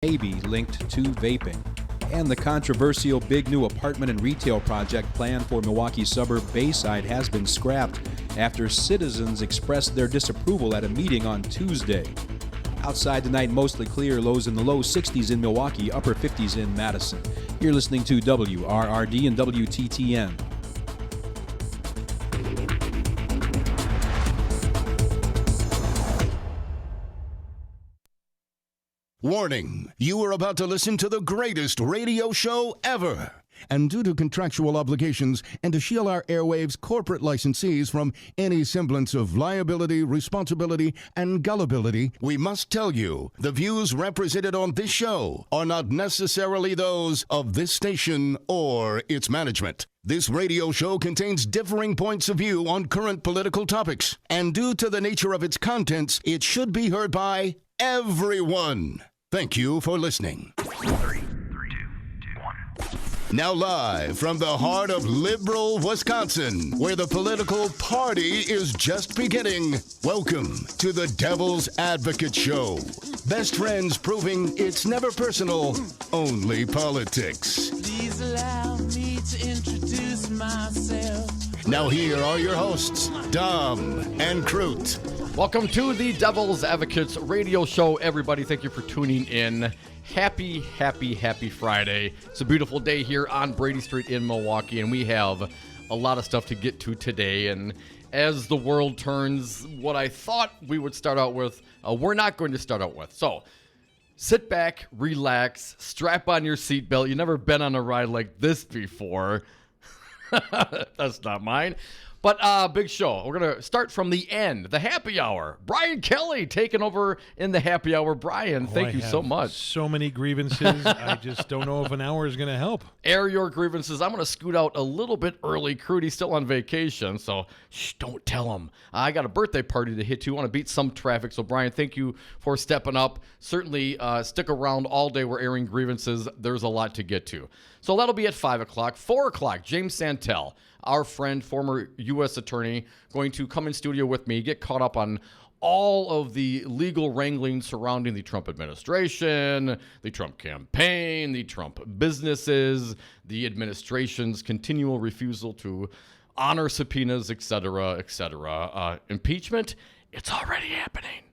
TABI linked to vaping. And the controversial big new apartment and retail project planned for Milwaukee suburb Bayside has been scrapped after citizens expressed their disapproval at a meeting on Tuesday. Outside tonight, mostly clear, lows in the low 60s in Milwaukee, upper 50s in Madison. You're listening to WRRD and WTTN. Warning, you are about to listen to the greatest radio show ever. And due to contractual obligations and to shield our airwaves corporate licensees from any semblance of liability, responsibility, and gullibility, we must tell you the views represented on this show are not necessarily those of this station or its management. This radio show contains differing points of view on current political topics, and due to the nature of its contents, it should be heard by everyone. Thank you for listening. 3, 2, 1. Now live from the heart of liberal Wisconsin, where the political party is just beginning, welcome to the Devil's Advocate Show. Best friends proving it's never personal, only politics. Please allow me to introduce myself. Now here are your hosts, Dom and Crute. Welcome to the Devil's Advocates radio show, everybody. Thank you for tuning in. Happy Friday. It's a beautiful day here on Brady Street in Milwaukee, and we have a lot of stuff to get to today. And as the world turns, what I thought we would start out with, we're not going to start out with. So sit back, relax, strap on your seatbelt. You've never been on a ride like this before. That's not mine. But big show. We're going to start from the end, the happy hour. Brian Kelly taking over in the happy hour. Brian, thank you so much. So many grievances. I just don't know if an hour is going to help. Air your grievances. I'm going to scoot out a little bit early. Crudy's still on vacation, so don't tell him. I got a birthday party to hit to. I want to beat some traffic. So, Brian, thank you for stepping up. Certainly stick around all day. We're airing grievances. There's a lot to get to. So that'll be at 5 o'clock. 4 o'clock, James Santelle, our friend, former U.S. attorney, going to come in studio with me, get caught up on all of the legal wrangling surrounding the Trump administration, the Trump campaign, the Trump businesses, the administration's continual refusal to honor subpoenas, et cetera, et cetera. Impeachment, it's already happening.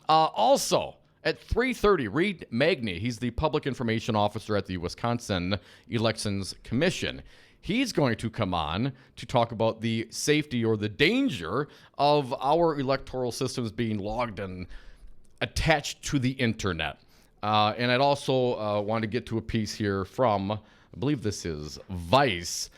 Also, at 3:30, Reid Magney, he's the public information officer at the Wisconsin Elections Commission. He's going to come on to talk about the safety or the danger of our electoral systems being logged and attached to the internet. And I'd also want to get to a piece here from, I believe this is Vice.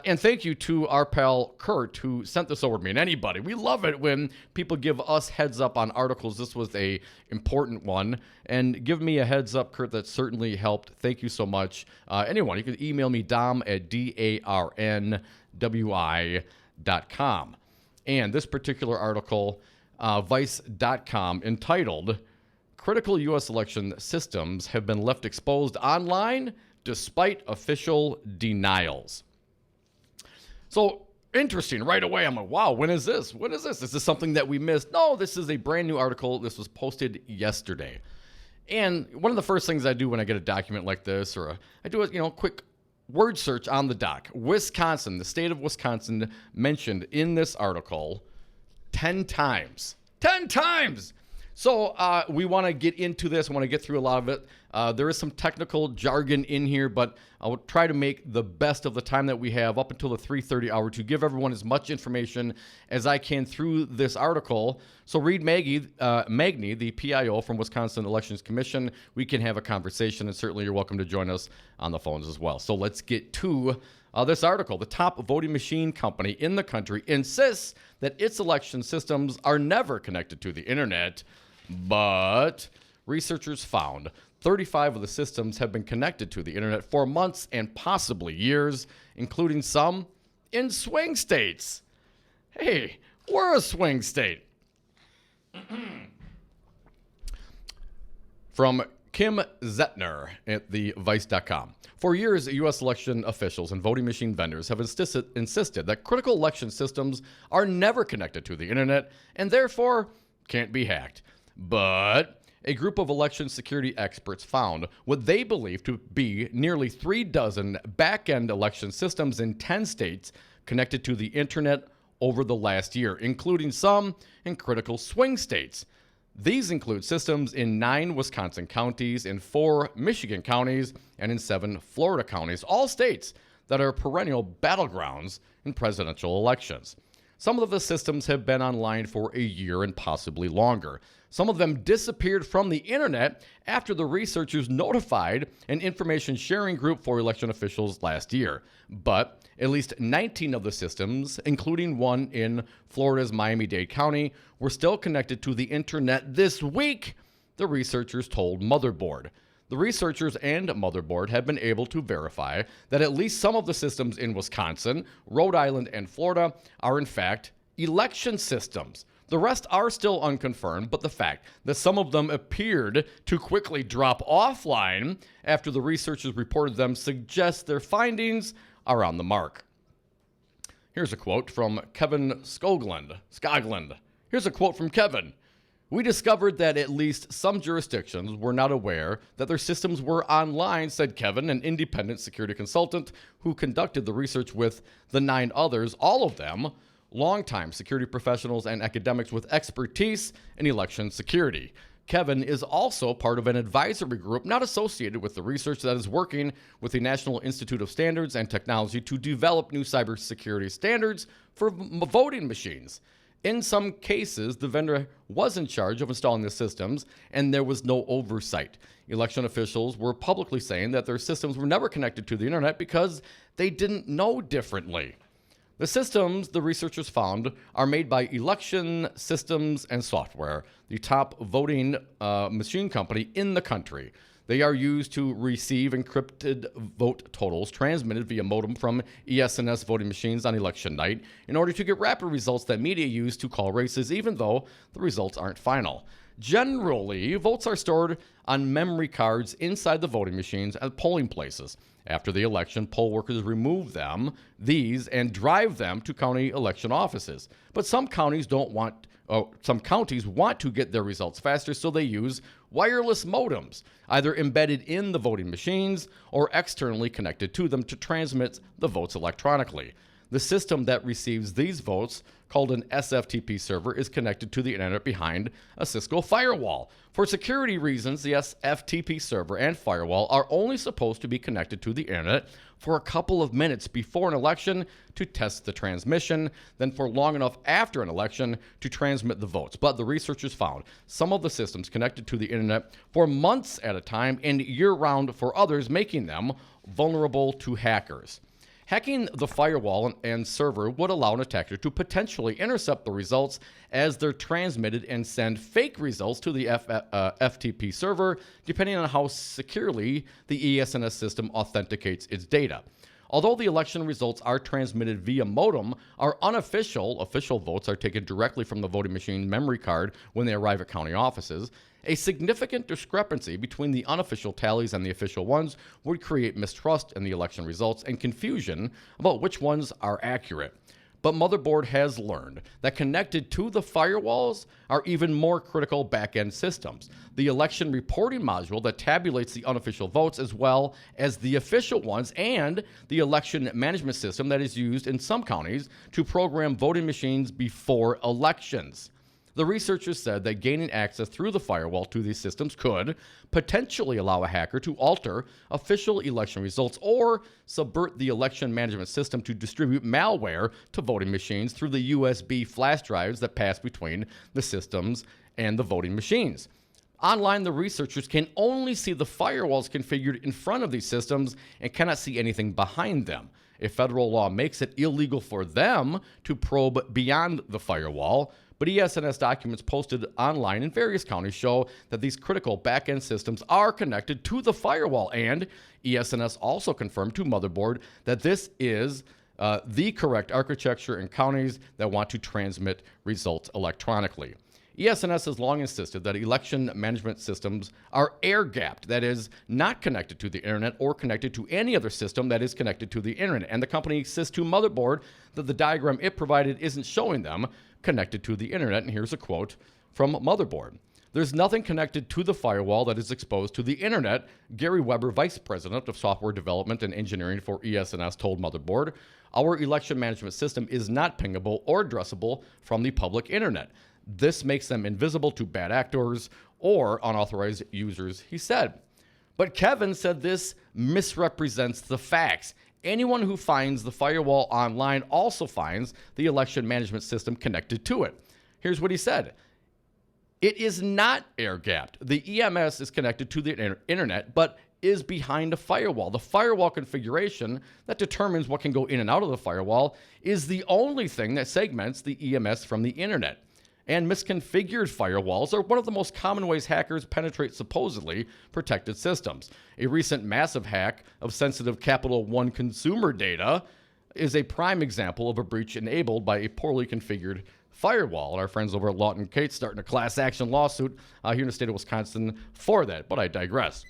And thank you to our pal Kurt, who sent this over to me, and anybody. We love it when people give us heads up on articles. This was a important one. And give me a heads up, Kurt. That certainly helped. Thank you so much. Anyone, you can email me, dom@darnwi.com. And this particular article, vice.com, entitled, "Critical U.S. Election Systems Have Been Left Exposed Online Despite Official Denials." So, interesting. Right away, I'm like, wow, when is this? When is this? Is this something that we missed? No, this is a brand new article. This was posted yesterday. And one of the first things I do when I get a document like this, or I do a quick word search on the doc. Wisconsin, the state of Wisconsin, mentioned in this article 10 times. 10 times! So we want to get into this. I want to get through a lot of it. There is some technical jargon in here, but I will try to make the best of the time that we have up until the 3:30 hour to give everyone as much information as I can through this article. So Reid Magney, the PIO from Wisconsin Elections Commission, we can have a conversation, and certainly you're welcome to join us on the phones as well. So let's get to this article. The top voting machine company in the country insists that its election systems are never connected to the internet, but researchers found 35 of the systems have been connected to the internet for months and possibly years, including some in swing states. Hey, we're a swing state. From Kim Zettner at the Vice.com. For years, U.S. election officials and voting machine vendors have insisted that critical election systems are never connected to the internet and therefore can't be hacked. But a group of election security experts found what they believe to be nearly 36 back-end election systems in 10 states connected to the internet over the last year, including some in critical swing states. These include systems in 9 Wisconsin counties, in 4 Michigan counties, and in 7 Florida counties, all states that are perennial battlegrounds in presidential elections. Some of the systems have been online for a year and possibly longer. Some of them disappeared from the internet after the researchers notified an information sharing group for election officials last year. But at least 19 of the systems, including one in Florida's Miami-Dade County, were still connected to the internet this week, the researchers told Motherboard. The researchers and Motherboard have been able to verify that at least some of the systems in Wisconsin, Rhode Island, and Florida are in fact election systems. The rest are still unconfirmed, but the fact that some of them appeared to quickly drop offline after the researchers reported them suggests their findings are on the mark. Here's a quote from Kevin Skoglund. Here's a quote from Kevin. "We discovered that at least some jurisdictions were not aware that their systems were online," said Kevin, an independent security consultant who conducted the research with the 9 others, all of them longtime security professionals and academics with expertise in election security. Kevin is also part of an advisory group not associated with the research that is working with the National Institute of Standards and Technology to develop new cybersecurity standards for voting machines. In some cases, the vendor was in charge of installing the systems, and there was no oversight. Election officials were publicly saying that their systems were never connected to the internet because they didn't know differently. The systems, the researchers found, are made by Election Systems and Software, the top voting machine company in the country. They are used to receive encrypted vote totals transmitted via modem from ES&S voting machines on election night in order to get rapid results that media use to call races, even though the results aren't final. Generally, votes are stored on memory cards inside the voting machines at polling places. After the election, poll workers remove these and drive them to county election offices. But some counties want to get their results faster, so they use wireless modems, either embedded in the voting machines or externally connected to them to transmit the votes electronically. The system that receives these votes, called an SFTP server, is connected to the internet behind a Cisco firewall. For security reasons, the SFTP server and firewall are only supposed to be connected to the internet for a couple of minutes before an election to test the transmission, then for long enough after an election to transmit the votes. But the researchers found some of the systems connected to the internet for months at a time and year-round for others, making them vulnerable to hackers. Hacking the firewall and server would allow an attacker to potentially intercept the results as they're transmitted and send fake results to the FTP server, depending on how securely the ES&S system authenticates its data. Although the election results are transmitted via modem, our official votes are taken directly from the voting machine memory card when they arrive at county offices. A significant discrepancy between the unofficial tallies and the official ones would create mistrust in the election results and confusion about which ones are accurate. But Motherboard has learned that connected to the firewalls are even more critical back-end systems. The election reporting module that tabulates the unofficial votes as well as the official ones, and the election management system that is used in some counties to program voting machines before elections. The researchers said that gaining access through the firewall to these systems could potentially allow a hacker to alter official election results or subvert the election management system to distribute malware to voting machines through the USB flash drives that pass between the systems and the voting machines. Online, the researchers can only see the firewalls configured in front of these systems and cannot see anything behind them. A federal law makes it illegal for them to probe beyond the firewall, but ES&S documents posted online in various counties show that these critical back-end systems are connected to the firewall, and ES&S also confirmed to Motherboard that this is the correct architecture in counties that want to transmit results electronically. ES&S has long insisted that election management systems are air-gapped, that is, not connected to the internet or connected to any other system that is connected to the internet. And the company insists to Motherboard that the diagram it provided isn't showing them connected to the internet. And here's a quote from Motherboard. There's nothing connected to the firewall that is exposed to the internet, Gary Weber, Vice President of Software Development and Engineering for ES&S, told Motherboard. Our election management system is not pingable or addressable from the public internet. This makes them invisible to bad actors or unauthorized users, he said. But Kevin said this misrepresents the facts. Anyone who finds the firewall online also finds the election management system connected to it. Here's what he said. It is not air-gapped. The EMS is connected to the internet, but is behind a firewall. The firewall configuration that determines what can go in and out of the firewall is the only thing that segments the EMS from the internet. And misconfigured firewalls are one of the most common ways hackers penetrate supposedly protected systems. A recent massive hack of sensitive Capital One consumer data is a prime example of a breach enabled by a poorly configured firewall. And our friends over at Lawton Cates starting a class action lawsuit here in the state of Wisconsin for that, but I digress.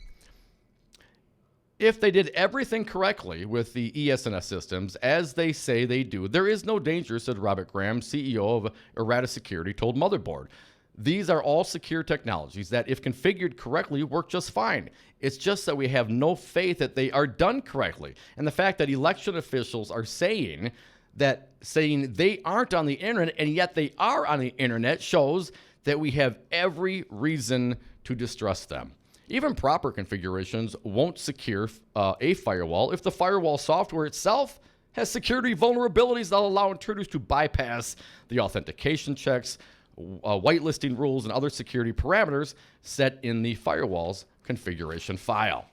If they did everything correctly with the ES&S systems, as they say they do, there is no danger, said Robert Graham, CEO of Errata Security, told Motherboard. These are all secure technologies that, if configured correctly, work just fine. It's just that we have no faith that they are done correctly. And the fact that election officials are saying they aren't on the internet, and yet they are on the internet, shows that we have every reason to distrust them. Even proper configurations won't secure a firewall if the firewall software itself has security vulnerabilities that allow intruders to bypass the authentication checks, whitelisting rules, and other security parameters set in the firewall's configuration file.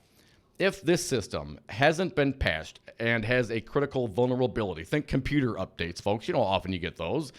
If this system hasn't been patched and has a critical vulnerability, think computer updates, folks, you know how often you get those,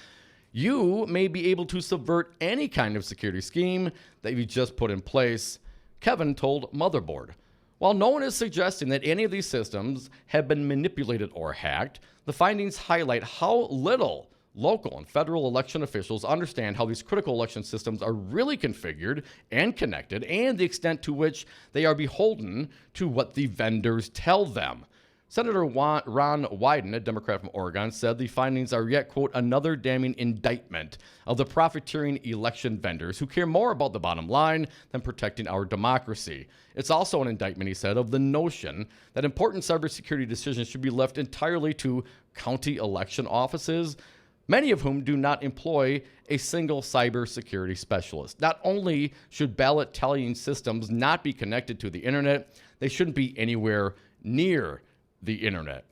you may be able to subvert any kind of security scheme that you just put in place, Kevin told Motherboard. While no one is suggesting that any of these systems have been manipulated or hacked, the findings highlight how little local and federal election officials understand how these critical election systems are really configured and connected, and the extent to which they are beholden to what the vendors tell them. Senator Ron Wyden, a Democrat from Oregon, said the findings are yet, quote, another damning indictment of the profiteering election vendors who care more about the bottom line than protecting our democracy. It's also an indictment, he said, of the notion that important cybersecurity decisions should be left entirely to county election offices, many of whom do not employ a single cybersecurity specialist. Not only should ballot tallying systems not be connected to the internet, they shouldn't be anywhere near the internet.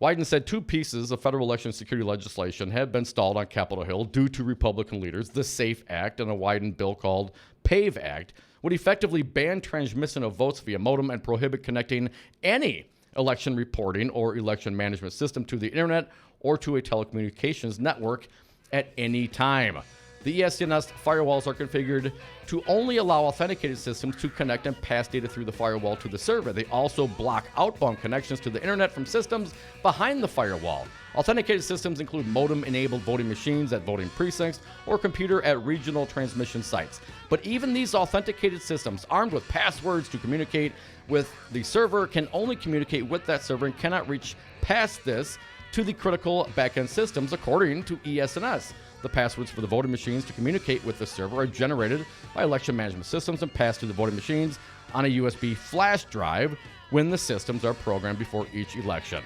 Wyden said 2 pieces of federal election security legislation have been stalled on Capitol Hill due to Republican leaders. The SAFE Act and a Wyden bill called PAVE Act would effectively ban transmission of votes via modem and prohibit connecting any election reporting or election management system to the internet or to a telecommunications network at any time. The ES&S firewalls are configured to only allow authenticated systems to connect and pass data through the firewall to the server. They also block outbound connections to the internet from systems behind the firewall. Authenticated systems include modem-enabled voting machines at voting precincts or computer at regional transmission sites. But even these authenticated systems, armed with passwords to communicate with the server, can only communicate with that server and cannot reach past this to the critical backend systems, according to ES&S. The passwords for the voting machines to communicate with the server are generated by election management systems and passed to the voting machines on a USB flash drive when the systems are programmed before each election.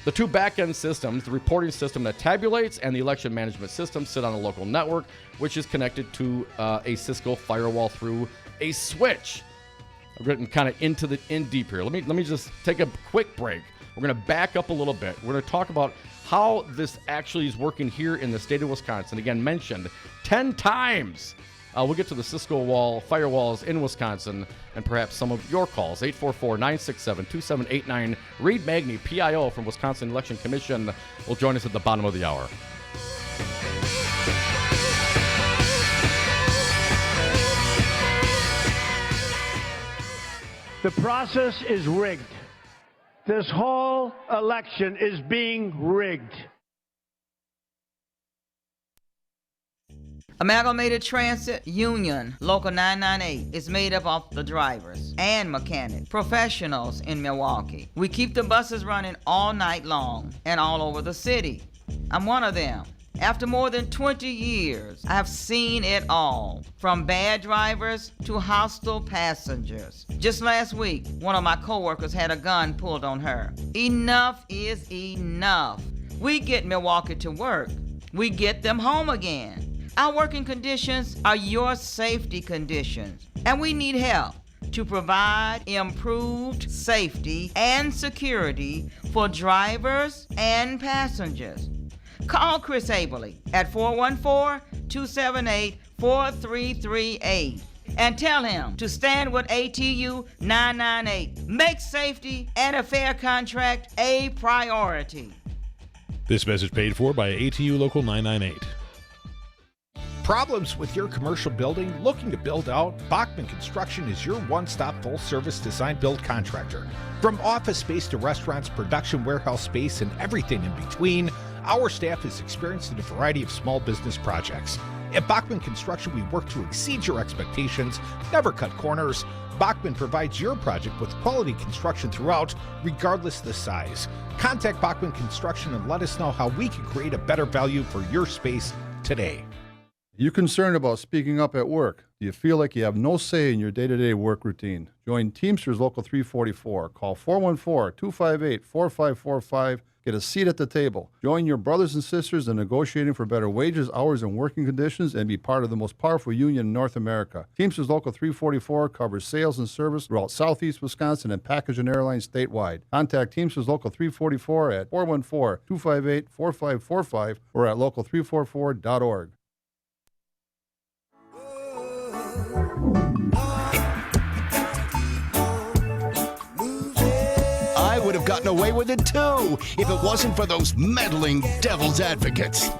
The 2 back-end systems, the reporting system that tabulates and the election management system, sit on a local network, which is connected to a Cisco firewall through a switch. I'm getting kind of in deep here. Let me just take a quick break. We're going to back up a little bit. We're going to talk about how this actually is working here in the state of Wisconsin. Again, mentioned 10 times. We'll get to the Cisco firewalls in Wisconsin and perhaps some of your calls. 844-967-2789. Reid Magney, PIO from Wisconsin Election Commission, will join us at the bottom of the hour. The process is rigged. This whole election is being rigged. Amalgamated Transit Union Local 998 is made up of the drivers and mechanics, professionals in Milwaukee. We keep the buses running all night long and all over the city. I'm one of them. After more than 20 years, I have seen it all, from bad drivers to hostile passengers. Just last week, one of my coworkers had a gun pulled on her. Enough is enough. We get Milwaukee to work. We get them home again. Our working conditions are your safety conditions, and we need help to provide improved safety and security for drivers and passengers. Call Chris Aberly at 414-278-4338 and tell him to stand with ATU 998. Make safety and a fair contract a priority. This message paid for by ATU Local 998. Problems with your commercial building? Looking to build out? Bachman Construction is your one-stop full-service design-build contractor. From office space to restaurants, production warehouse space, and everything in between, our staff is experienced in a variety of small business projects. At Bachman Construction, we work to exceed your expectations, never cut corners. Bachman provides your project with quality construction throughout, regardless of the size. Contact Bachman Construction and let us know how we can create a better value for your space today. You concerned about speaking up at work? Do you feel like you have no say in your day-to-day work routine? Join Teamsters Local 344. Call 414-258-4545. Get a seat at the table. Join your brothers and sisters in negotiating for better wages, hours, and working conditions, and be part of the most powerful union in North America. Teamsters Local 344 covers sales and service throughout Southeast Wisconsin and package and airlines statewide. Contact Teamsters Local 344 at 414-258-4545 or at local344.org. I would have gotten away with it too if it wasn't for those meddling devil's advocates.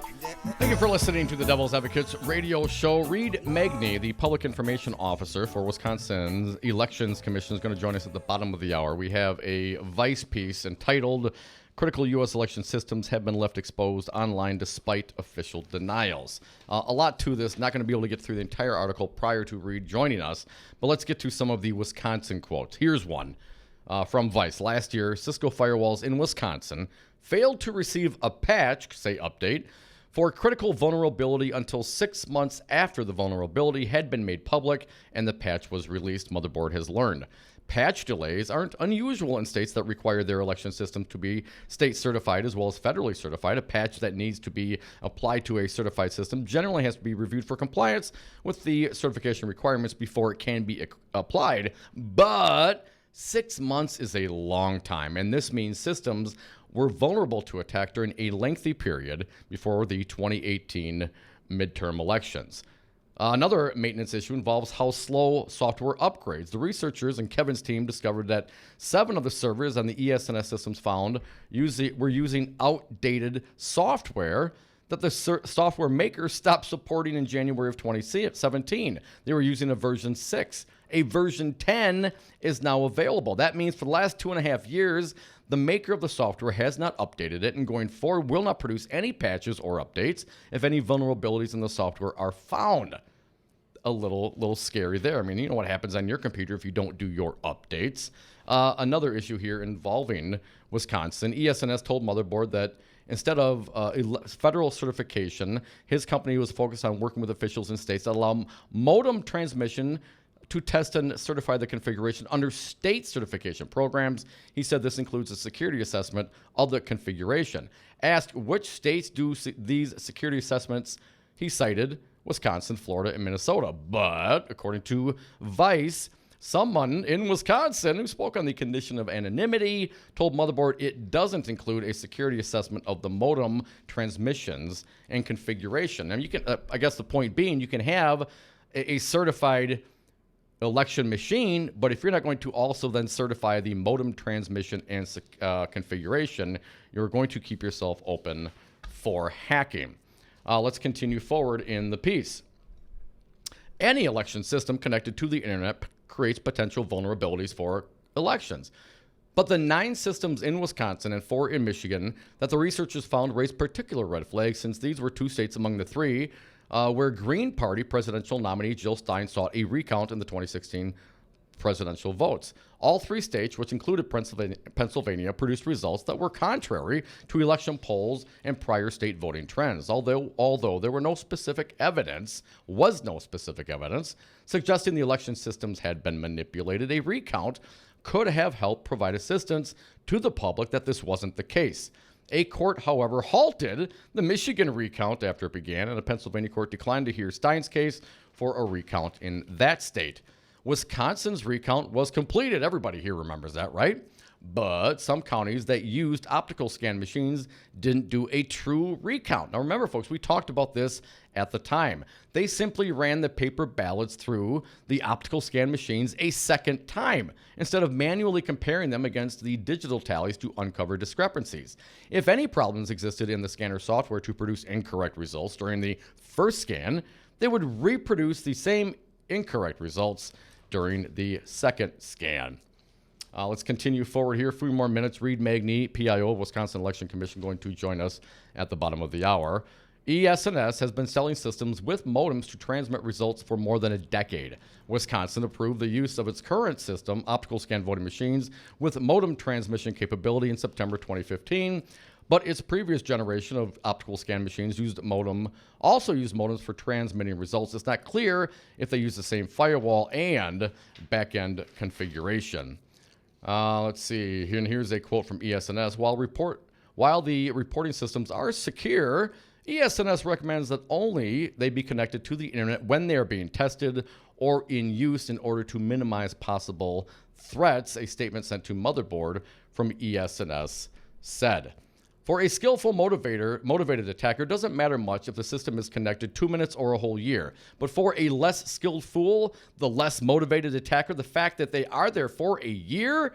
Thank you for listening to the Devil's Advocates radio show. Reid Magney, the Public Information Officer for Wisconsin's Elections Commission, is going to join us at the bottom of the hour. We have a Vice piece entitled Critical U.S. Election Systems Have Been Left Exposed Online Despite Official Denials. A lot to this. Not going to be able to get through the entire article prior to Reid joining us, but let's get to some of the Wisconsin quotes. Here's one from Vice. Last year, Cisco firewalls in Wisconsin failed to receive a patch, say update, for critical vulnerability until 6 months after the vulnerability had been made public and the patch was released, Motherboard has learned. Patch delays aren't unusual in states that require their election system to be state certified as well as federally certified. A patch that needs to be applied to a certified system generally has to be reviewed for compliance with the certification requirements before it can be applied. But 6 months is a long time, and this means systems were vulnerable to attack during a lengthy period before the 2018 midterm elections. Another maintenance issue involves how slow software upgrades. The researchers and Kevin's team discovered that 7 of the servers on the ESNS systems found were using outdated software that the software maker stopped supporting in January of 2017. They were using a version 6. A version 10 is now available. That means for the last 2.5 years, the maker of the software has not updated it and going forward will not produce any patches or updates if any vulnerabilities in the software are found. A little scary there. I mean, you know what happens on your computer if you don't do your updates. Another issue here involving Wisconsin, ESNS told Motherboard that instead of federal certification, his company was focused on working with officials in states that allow modem transmission to test and certify the configuration under state certification programs. He said this includes a security assessment of the configuration. Asked which states do these security assessments, he cited Wisconsin, Florida, and Minnesota. But according to Vice, someone in Wisconsin who spoke on the condition of anonymity told Motherboard it doesn't include a security assessment of the modem transmissions and configuration. And you can, I guess the point being, you can have a certified election machine, but if you're not going to also then certify the modem transmission and configuration, you're going to keep yourself open for hacking. Let's continue forward in the piece. Any election system connected to the internet creates potential vulnerabilities for elections. But the 9 systems in Wisconsin and 4 in Michigan that the researchers found raised particular red flags, since these were 2 states among the 3 where Green Party presidential nominee Jill Stein sought a recount in the 2016 presidential votes. All 3 states, which included Pennsylvania, produced results that were contrary to election polls and prior state voting trends, although there was no specific evidence suggesting the election systems had been manipulated. A recount could have helped provide assistance to the public that this wasn't the case. A court, however, halted the Michigan recount after it began, and a Pennsylvania court declined to hear Stein's case for a recount in that state. Wisconsin's recount was completed. Everybody here remembers that, right? But some counties that used optical scan machines didn't do a true recount. Now remember, folks, we talked about this at the time. They simply ran the paper ballots through the optical scan machines a second time instead of manually comparing them against the digital tallies to uncover discrepancies. If any problems existed in the scanner software to produce incorrect results during the first scan, they would reproduce the same incorrect results during the second scan. Let's continue forward here. A few more minutes. Reid Magney, PIO of Wisconsin Election Commission, going to join us at the bottom of the hour. ES&S has been selling systems with modems to transmit results for more than a decade. Wisconsin approved the use of its current system, optical scan voting machines, with modem transmission capability in September 2015. But its previous generation of optical scan machines also used modems for transmitting results. It's not clear if they use the same firewall and back-end configuration. Let's see. Here's a quote from ES&S. While the reporting systems are secure, ES&S recommends that only they be connected to the internet when they are being tested or in use in order to minimize possible threats, a statement sent to Motherboard from ES&S said. For a skillful motivated attacker, it doesn't matter much if the system is connected 2 minutes or a whole year. But for a less skilled fool, the less motivated attacker, the fact that they are there for a year,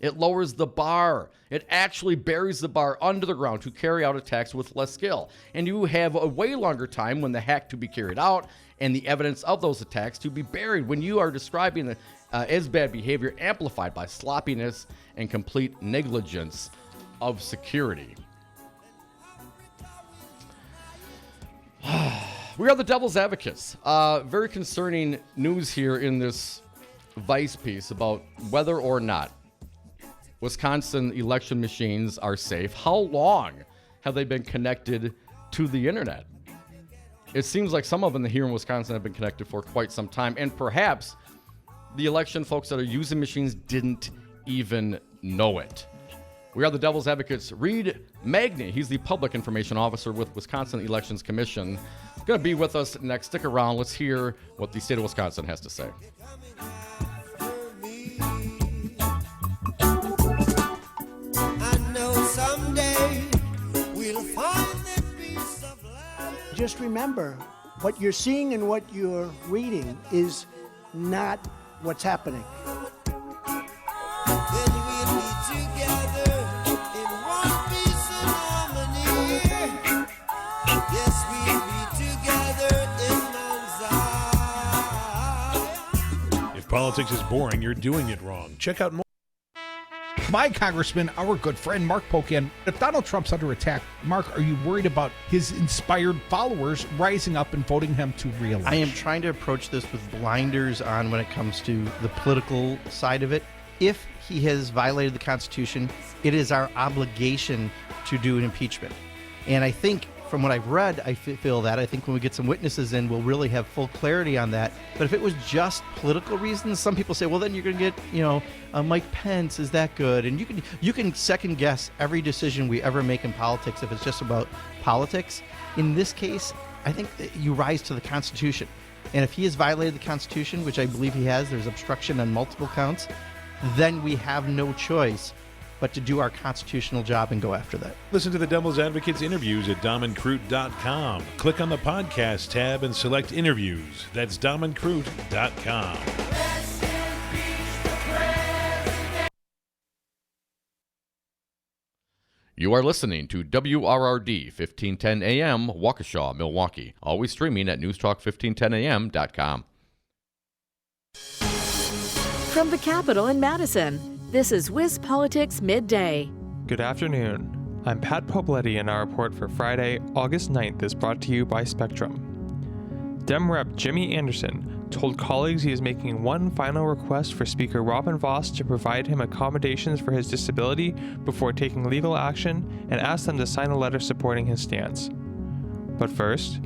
it lowers the bar. It actually buries the bar under the ground to carry out attacks with less skill. And you have a way longer time when the hack to be carried out and the evidence of those attacks to be buried when you are describing as bad behavior amplified by sloppiness and complete negligence of security. We are the devil's advocates. Very concerning news here in this Vice piece about whether or not Wisconsin election machines are safe. How long have they been connected to the internet? It seems like some of them here in Wisconsin have been connected for quite some time, and perhaps the election folks that are using machines didn't even know it. We are the devil's advocates. Reid Magney, he's the public information officer with Wisconsin Elections Commission, going to be with us next. Stick around. Let's hear what the state of Wisconsin has to say. Just remember, what you're seeing and what you're reading is not what's happening. If politics is boring, you're doing it wrong. Check out more. My congressman, our good friend Mark Pocan. If Donald Trump's under attack, Mark, are you worried about his inspired followers rising up and voting him to re-election? I am trying to approach this with blinders on when it comes to the political side of it. If he has violated the Constitution, it is our obligation to do an impeachment. And I think from what I've read, I feel that. I think when we get some witnesses in, we'll really have full clarity on that. But if it was just political reasons, some people say, well, then you're going to get, Mike Pence, is that good? And you can second guess every decision we ever make in politics if it's just about politics. In this case, I think that you rise to the Constitution. And if he has violated the Constitution, which I believe he has, there's obstruction on multiple counts, then we have no choice but to do our constitutional job and go after that. Listen to the Devil's Advocates interviews at DomandCroot.com. Click on the podcast tab and select interviews. That's DomandCroot.com. You are listening to WRRD 1510 AM, Waukesha, Milwaukee. Always streaming at newstalk1510am.com. From the Capitol in Madison, this is Wiz Politics Midday. Good afternoon. I'm Pat Pobletti, and our report for Friday, August 9th is brought to you by Spectrum. Dem Rep Jimmy Anderson told colleagues he is making one final request for Speaker Robin Vos to provide him accommodations for his disability before taking legal action, and asked them to sign a letter supporting his stance. But first,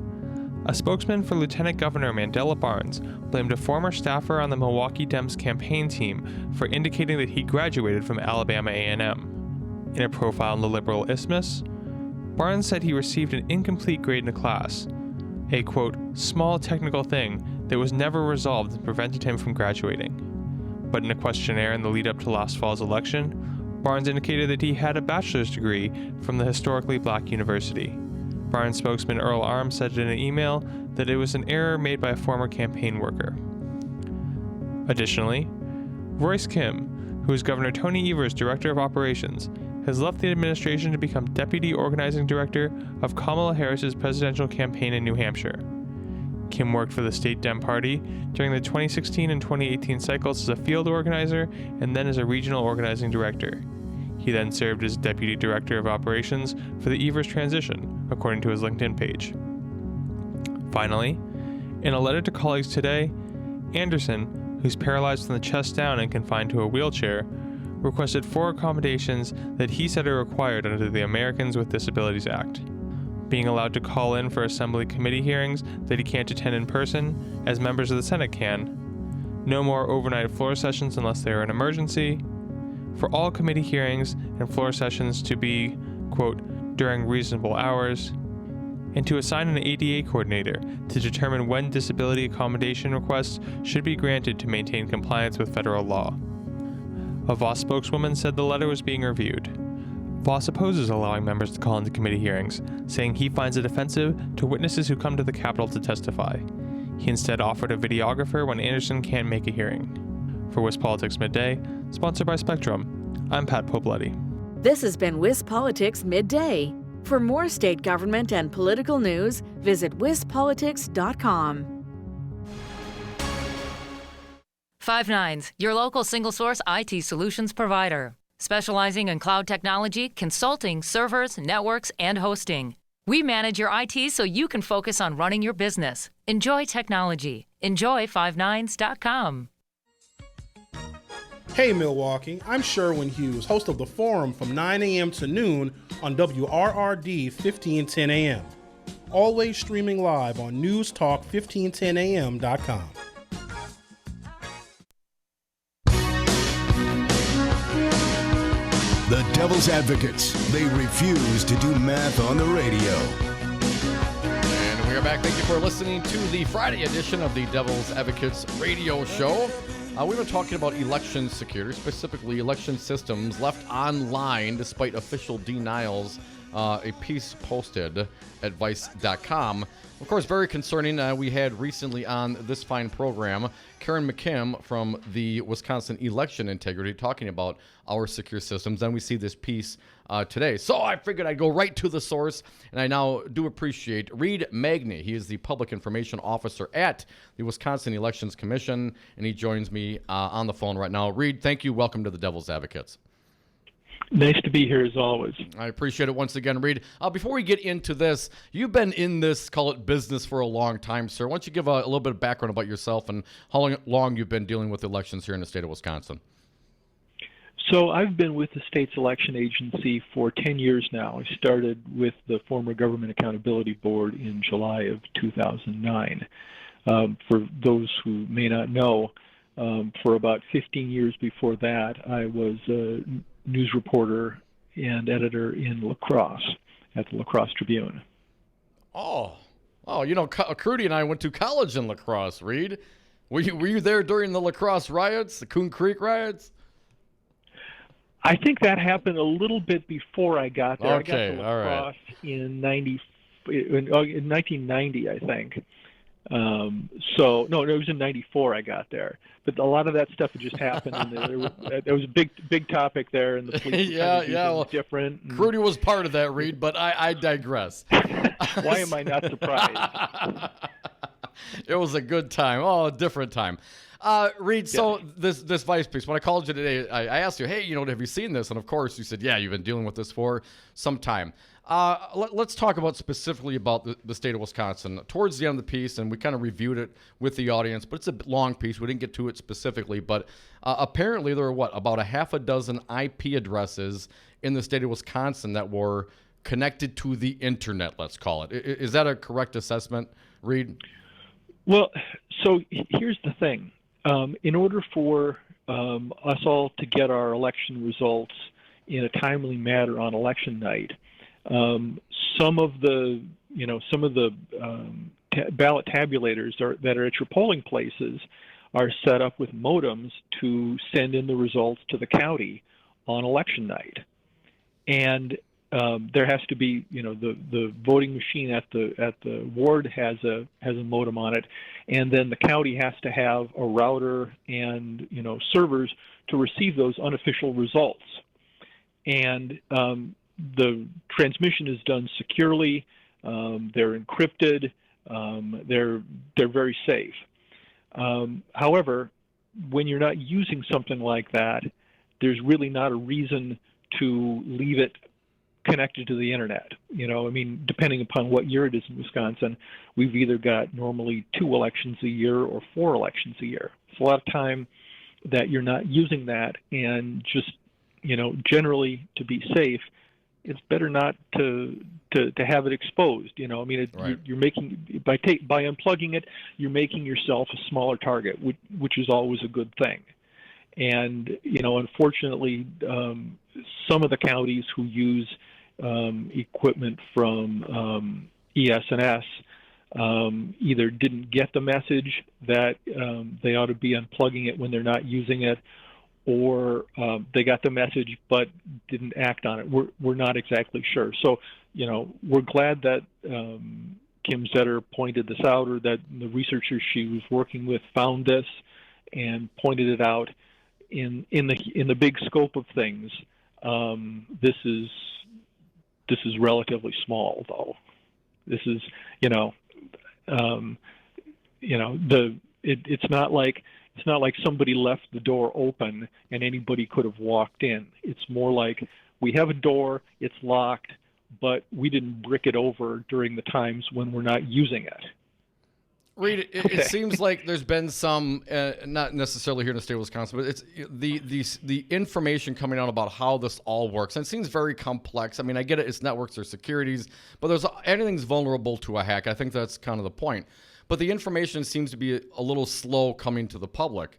a spokesman for Lieutenant Governor Mandela Barnes blamed a former staffer on the Milwaukee Dems campaign team for indicating that he graduated from Alabama A&M. In a profile in the Liberal Isthmus, Barnes said he received an incomplete grade in a class, a, quote, small technical thing that was never resolved and prevented him from graduating. But in a questionnaire in the lead-up to last fall's election, Barnes indicated that he had a bachelor's degree from the historically black university. Barnes spokesman Earl Arms said in an email that it was an error made by a former campaign worker. Additionally, Royce Kim, who is Governor Tony Evers' Director of Operations, has left the administration to become Deputy Organizing Director of Kamala Harris's presidential campaign in New Hampshire. Kim worked for the state Dem Party during the 2016 and 2018 cycles as a field organizer and then as a regional organizing director. He then served as Deputy Director of Operations for the Evers transition, according to his LinkedIn page. Finally, in a letter to colleagues today, Anderson, who's paralyzed from the chest down and confined to a wheelchair, requested 4 accommodations that he said are required under the Americans with Disabilities Act. Being allowed to call in for Assembly committee hearings that he can't attend in person, as members of the Senate can, no more overnight floor sessions unless they are an emergency, for all committee hearings and floor sessions to be, quote, during reasonable hours, and to assign an ADA coordinator to determine when disability accommodation requests should be granted to maintain compliance with federal law. A Vos spokeswoman said the letter was being reviewed. Vos opposes allowing members to call into committee hearings, saying he finds it offensive to witnesses who come to the Capitol to testify. He instead offered a videographer when Anderson can't make a hearing. For WisPolitics Midday, sponsored by Spectrum, I'm Pat Popoletti. This has been WisPolitics Midday. For more state government and political news, visit wispolitics.com. 5 your local single-source IT solutions provider, specializing in cloud technology, consulting, servers, networks, and hosting. We manage your IT so you can focus on running your business. Enjoy technology. Enjoy 59s.com. Hey Milwaukee, I'm Sherwin Hughes, host of The Forum from 9 a.m. to noon on WRRD 1510 a.m. Always streaming live on newstalk1510am.com. The Devil's Advocates. They refuse to do math on the radio. And we are back. Thank you for listening to the Friday edition of the Devil's Advocates radio show. We've been talking about election security, specifically election systems left online despite official denials. A piece posted at vice.com. Of course, very concerning. We had recently on this fine program Karen McKim from the Wisconsin Election Integrity talking about our secure systems, and we see this piece today. So I figured I'd go right to the source, and I now do appreciate Reid Magney. He is the Public Information Officer at the Wisconsin Elections Commission, and he joins me on the phone right now. Reid, thank you. Welcome to the Devil's Advocates. Nice to be here as always. I appreciate it once again, Reid. Before we get into this, you've been in this, call it business, for a long time, sir. Why don't you give a little bit of background about yourself and how long you've been dealing with elections here in the state of Wisconsin? So I've been with the state's election agency for 10 years now. I started with the former Government Accountability Board in July of 2009. For those who may not know, for about 15 years before that, I was a news reporter and editor in La Crosse at the La Crosse Tribune. Oh, you know, Crudy and I went to college in La Crosse, Reid. Were you there during the La Crosse riots, the Coon Creek riots? I think that happened a little bit before I got there. Okay, I got to La Crosse in 1990, I think. So no, it was in '94 I got there, but a lot of that stuff had just happened, and there was a big topic there, and the police were different. And Crudy was part of that, Reid, but I digress. Why am I not surprised? It was a good time. Oh, a different time. Reid, so this Vice piece, when I called you today, I asked you, hey, have you seen this? And of course you said, yeah, you've been dealing with this for some time. Let's talk about specifically about the state of Wisconsin. Towards the end of the piece, and we kind of reviewed it with the audience, but it's a long piece. We didn't get to it specifically, but apparently there are, about a half a dozen IP addresses in the state of Wisconsin that were connected to the internet, let's call it. Is that a correct assessment, Reid? Well, so here's the thing. In order for us all to get our election results in a timely manner on election night, some of the ballot tabulators that are at your polling places are set up with modems to send in the results to the county on election night, and there has to be, the voting machine at the ward has a modem on it, and then the county has to have a router and servers to receive those unofficial results. And the transmission is done securely. They're encrypted. They're very safe. However, when you're not using something like that, there's really not a reason to leave it connected to the internet. Depending upon what year it is in Wisconsin, we've either got normally 2 elections a year or 4 elections a year. It's a lot of time that you're not using that, and just, generally to be safe, it's better not to have it exposed. Right. You're making, by unplugging it, you're making yourself a smaller target, which is always a good thing. And, unfortunately, some of the counties who use equipment from ES&S either didn't get the message that they ought to be unplugging it when they're not using it, or they got the message but didn't act on it. We're not exactly sure. So, we're glad that Kim Zetter pointed this out, or that the researchers she was working with found this and pointed it out. In the big scope of things, this is relatively small, though. This is, it's not like somebody left the door open and anybody could have walked in. It's more like we have a door, it's locked, but we didn't brick it over during the times when we're not using it. Reid, it seems like there's been some, not necessarily here in the state of Wisconsin, but it's the information coming out about how this all works. And it seems very complex. I mean, I get it. It's networks or securities, but anything's vulnerable to a hack. I think that's kind of the point. But the information seems to be a little slow coming to the public.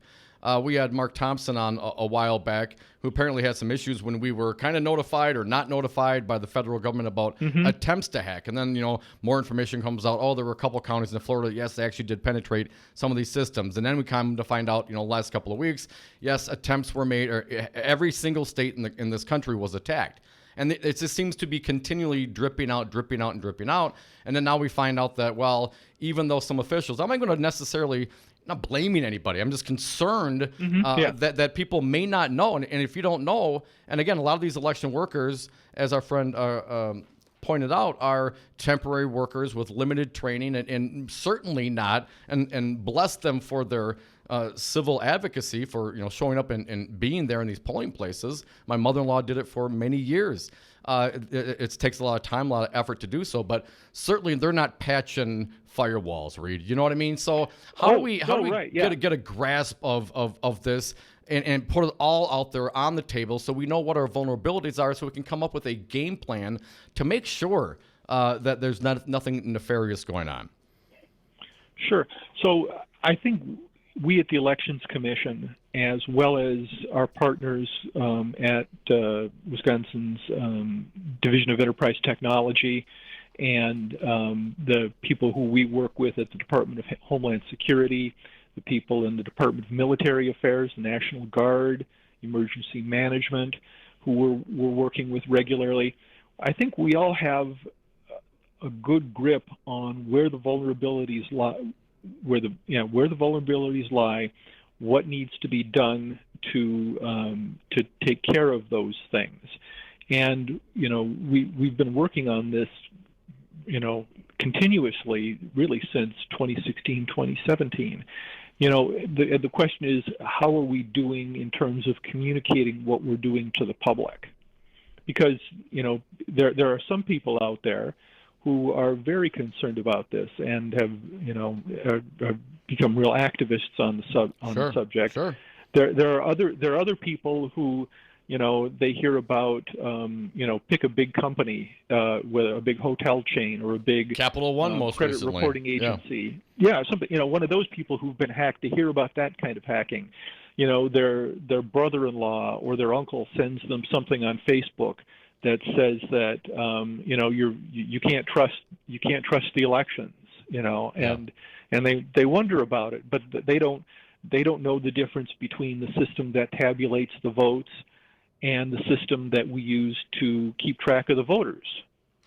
We had Mark Thompson on a while back, who apparently had some issues when we were kind of notified or not notified by the federal government about attempts to hack. And then, more information comes out. Oh, there were a couple counties in Florida. Yes, they actually did penetrate some of these systems. And then we come to find out, last couple of weeks, yes, attempts were made, or every single state in this country was attacked. And it just seems to be continually dripping out. And then now we find out that, well, even though some officials, I'm not going to necessarily, not blaming anybody, I'm just concerned that people may not know. And if you don't know, and again, a lot of these election workers, as our friend pointed out, are temporary workers with limited training, and certainly not, and bless them for their civil advocacy for showing up and being there in these polling places. My mother-in-law did it for many years. It takes a lot of time, a lot of effort to do so, but certainly they're not patching firewalls, Reid. You know what I mean? So how do we get a grasp of this and put it all out there on the table so we know what our vulnerabilities are, so we can come up with a game plan to make sure that there's nothing nefarious going on? Sure. So I think we at the Elections Commission, as well as our partners at Wisconsin's Division of Enterprise Technology, and the people who we work with at the Department of Homeland Security, the people in the Department of Military Affairs, the National Guard, Emergency Management, who we're working with regularly, I think we all have a good grip on where the vulnerabilities lie. Where the vulnerabilities lie, what needs to be done to take care of those things, and we've been working on this continuously, really since 2016, 2017. The question is, how are we doing in terms of communicating what we're doing to the public? Because, there are some people out there who are very concerned about this and have, become real activists on the subject. Sure. There are other people who, they hear about, pick a big company, with a big hotel chain or a big Capital One most credit recently. reporting agency. Yeah, something. One of those people who've been hacked. To hear about that kind of hacking, their brother-in-law or their uncle sends them something on Facebook that says that you can't trust the elections. And they wonder about it, but they don't know the difference between the system that tabulates the votes and the system that we use to keep track of the voters.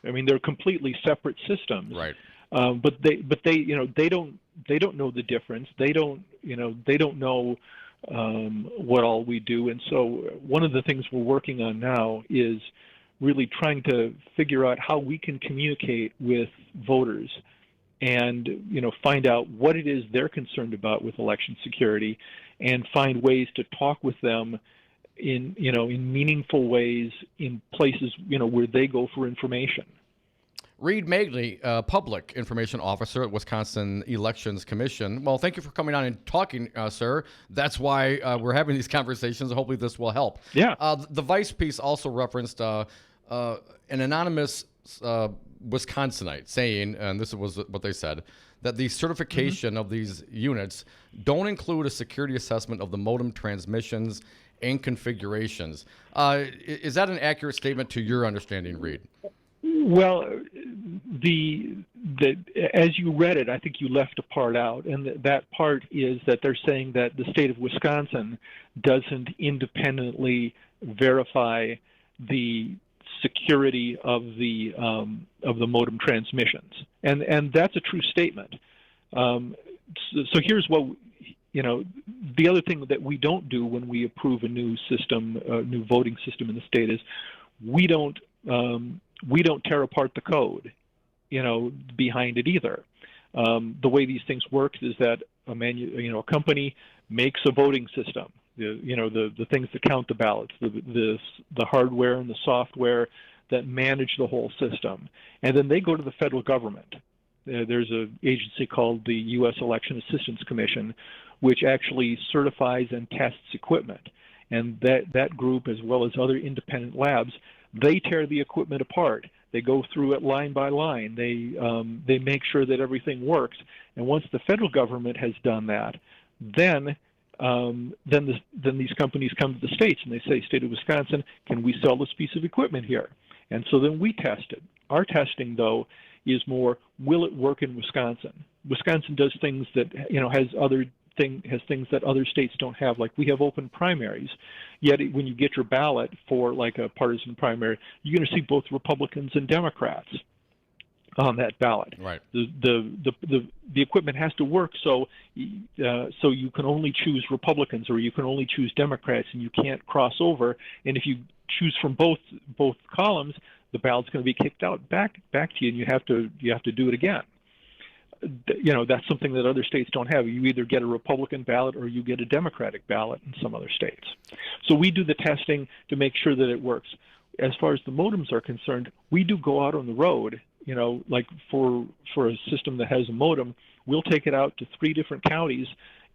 I mean, they're completely separate systems. Right. But they don't know the difference. They don't know what all we do. And so one of the things we're working on now is really trying to figure out how we can communicate with voters and find out what it is they're concerned about with election security, and find ways to talk with them in meaningful ways in places where they go for information. Reid Magney, Public Information Officer at Wisconsin Elections Commission. Well, thank you for coming on and talking, sir. That's why we're having these conversations. Hopefully this will help. Yeah. The Vice piece also referenced an anonymous Wisconsinite saying, and this was what they said, that the certification of these units don't include a security assessment of the modem transmissions and configurations. Is that an accurate statement to your understanding, Reid? Well, as you read it, I think you left a part out, and that part is that they're saying that the state of Wisconsin doesn't independently verify the security of the modem transmissions, and that's a true statement. So here's what the other thing that we don't do when we approve a new system, a new voting system in the state, is we don't tear apart the code, behind it either. The way these things work is that a company makes a voting system. The things that count the ballots, the hardware and the software that manage the whole system, and then they go to the federal government. There's an agency called the U.S. Election Assistance Commission, which actually certifies and tests equipment. And that group, as well as other independent labs, they tear the equipment apart. They go through it line by line. They make sure that everything works. And once the federal government has done that, then these companies come to the states and they say, State of Wisconsin, can we sell this piece of equipment here? And so then we test it. Our testing, though, is more, will it work in Wisconsin? Wisconsin does things that, has things that other states don't have. Like, we have open primaries, yet when you get your ballot for like a partisan primary, you're going to see both Republicans and Democrats on that ballot. Right. The equipment has to work, so you can only choose Republicans or you can only choose Democrats, and you can't cross over. And if you choose from both columns, the ballot's going to be kicked out back to you, and you have to do it again. That's something that other states don't have. You either get a Republican ballot or you get a Democratic ballot in some other states. So we do the testing to make sure that it works. As far as the modems are concerned, we do go out on the road. Like for a system that has a modem, we'll take it out to 3 different counties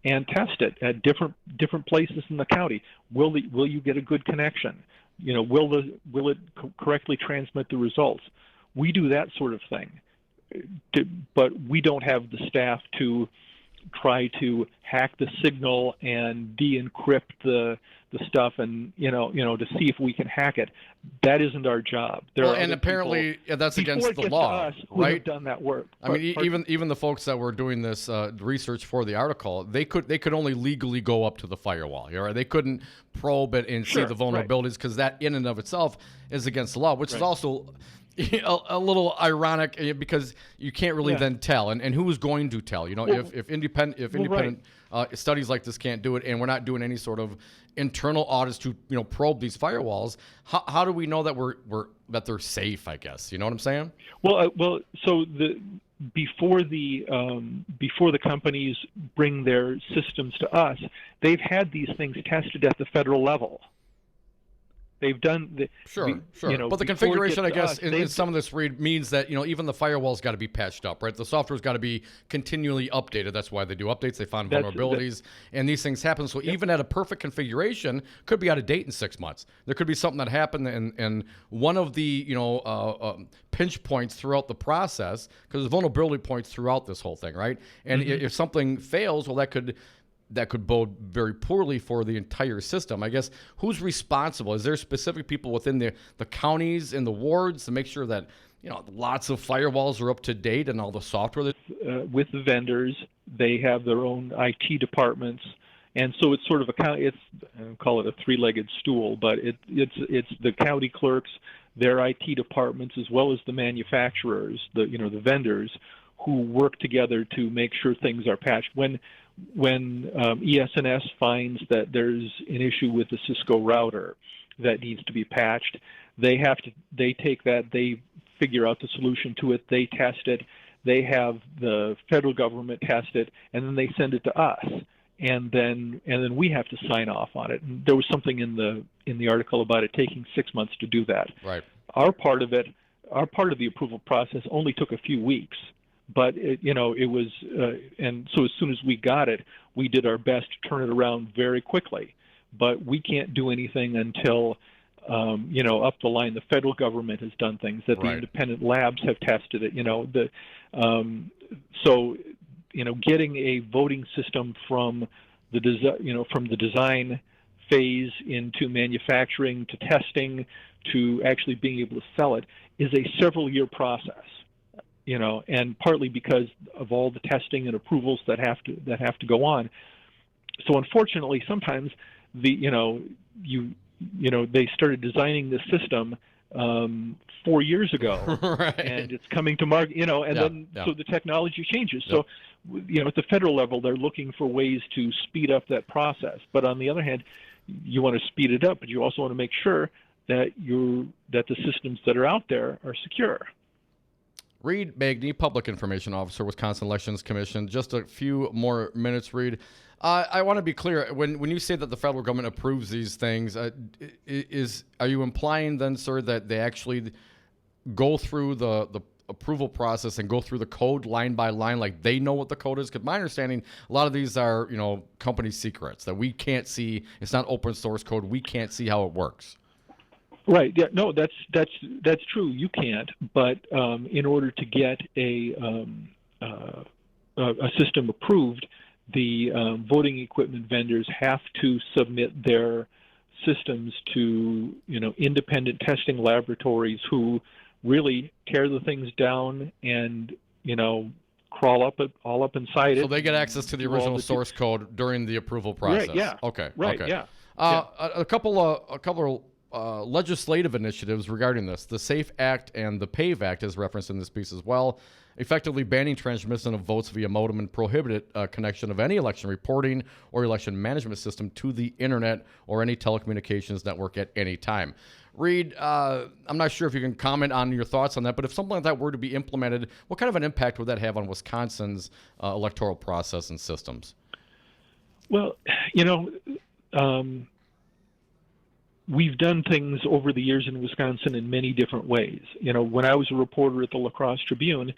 and test it at different places in the county. Will you get a good connection? Will it correctly transmit the results? We do that sort of thing. But we don't have the staff to try to hack the signal and de-encrypt the stuff and to see if we can hack it. That isn't our job. And apparently that's against the law, right? Have done that work. I mean, even the folks that were doing this research for the article, they could only legally go up to the firewall. Right? They couldn't probe it and see the vulnerabilities, because that in and of itself is against the law, which is also a little ironic, because you can't really then tell, and who's going to tell? If independent studies like this can't do it, and we're not doing any sort of internal audits to probe these firewalls. How do we know that that they're safe? I guess you know what I'm saying. Well, so before the companies bring their systems to us, they've had these things tested at the federal level. They've done sure. But the configuration, I guess, in some of this means that even the firewall's got to be patched up, right? The software's got to be continually updated. That's why they do updates. They find vulnerabilities, and these things happen. So even at a perfect configuration, could be out of date in 6 months. There could be something that happened, and one of the pinch points throughout the process, because there's vulnerability points throughout this whole thing, right? And if something fails, well, that could bode very poorly for the entire system. I guess who's responsible? Is there specific people within the counties and the wards to make sure that lots of firewalls are up to date and all the software? With the vendors, they have their own IT departments, and so it's sort of I call it a three-legged stool, but it's the county clerks, their IT departments, as well as the manufacturers, the vendors, who work together to make sure things are patched. When ES&S finds that there's an issue with the Cisco router that needs to be patched, they take that, they figure out the solution to it, they test it, they have the federal government test it, and then they send it to us, and then we have to sign off on it. And there was something in the article about it taking 6 months to do that. Right. Our part of the approval process only took a few weeks. But it was, and so as soon as we got it, we did our best to turn it around very quickly. But we can't do anything until, up the line, the federal government has done things, that the independent labs have tested it. So getting a voting system from the design phase into manufacturing to testing to actually being able to sell it is a several-year process. And partly because of all the testing and approvals that have to go on. So unfortunately, sometimes they started designing this system 4 years ago, and it's coming to market. So the technology changes. So at the federal level, they're looking for ways to speed up that process. But on the other hand, you want to speed it up, but you also want to make sure that the systems that are out there are secure. Reid Magney, Public Information Officer, Wisconsin Elections Commission. Just a few more minutes, Reid. I want to be clear. When you say that the federal government approves these things, are you implying then, sir, that they actually go through the approval process and go through the code line by line, like they know what the code is? Because my understanding, a lot of these are company secrets that we can't see. It's not open source code. We can't see how it works. Right. Yeah. No, that's true. You can't. But in order to get a system approved, the voting equipment vendors have to submit their systems to independent testing laboratories who really tear the things down and crawl all up inside it. So they get access to the original source code during the approval process. Right. Yeah. Okay. Right. Okay. Yeah. A couple legislative initiatives regarding this. The SAFE Act and the PAVE Act is referenced in this piece as well, effectively banning transmission of votes via modem and prohibited connection of any election reporting or election management system to the internet or any telecommunications network at any time. Reid, I'm not sure if you can comment on your thoughts on that, but if something like that were to be implemented, what kind of an impact would that have on Wisconsin's electoral process and systems? Well, we've done things over the years in Wisconsin in many different ways. When I was a reporter at the La Crosse Tribune,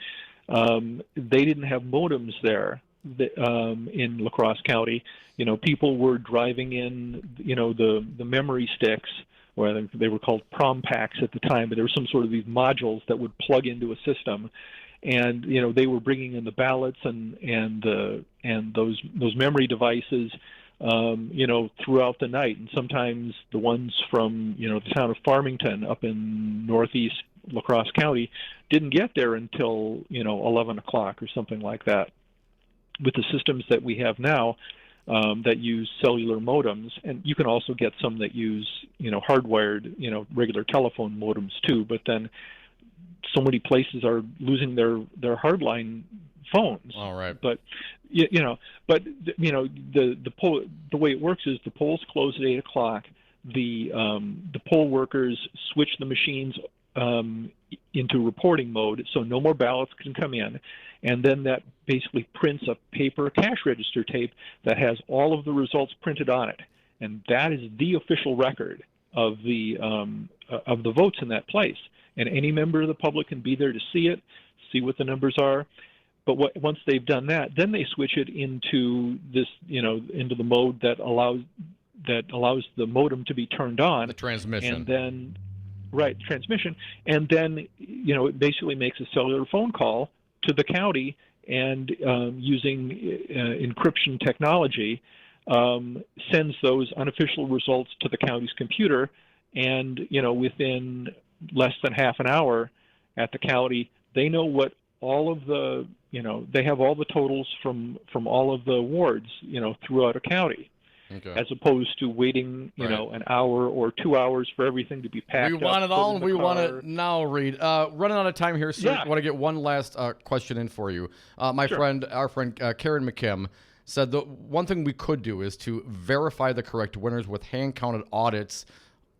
they didn't have modems there in La Crosse County. People were driving in, the memory sticks, or I think they were called prom packs at the time, but there were some sort of these modules that would plug into a system. And, they were bringing in the ballots and those memory devices throughout the night. And sometimes the ones from, the town of Farmington up in northeast La Crosse County didn't get there until, 11 o'clock or something like that. With the systems that we have now that use cellular modems, and you can also get some that use, hardwired, regular telephone modems too, but then so many places are losing their hardline phones. All right. But But the poll, the way it works is the polls close at 8 o'clock. The poll workers switch the machines into reporting mode, so no more ballots can come in, and then that basically prints a paper cash register tape that has all of the results printed on it, and that is the official record of the votes in that place. And any member of the public can be there to see it, see what the numbers are. But once they've done that, then they switch it into this, into the mode that allows the modem to be turned on. The transmission. And then, transmission. And then, it basically makes a cellular phone call to the county and using encryption technology, sends those unofficial results to the county's computer. And, within less than half an hour at the county, they know what all of the, they have all the totals from all of the wards, throughout a county. Okay. As opposed to waiting, an hour or 2 hours for everything to be packed up. We want it all, and we want car. it now, Reid. Running out of time here, sir. Yeah. I want to get one last question in for you. Our friend Karen McKim said the one thing we could do is to verify the correct winners with hand-counted audits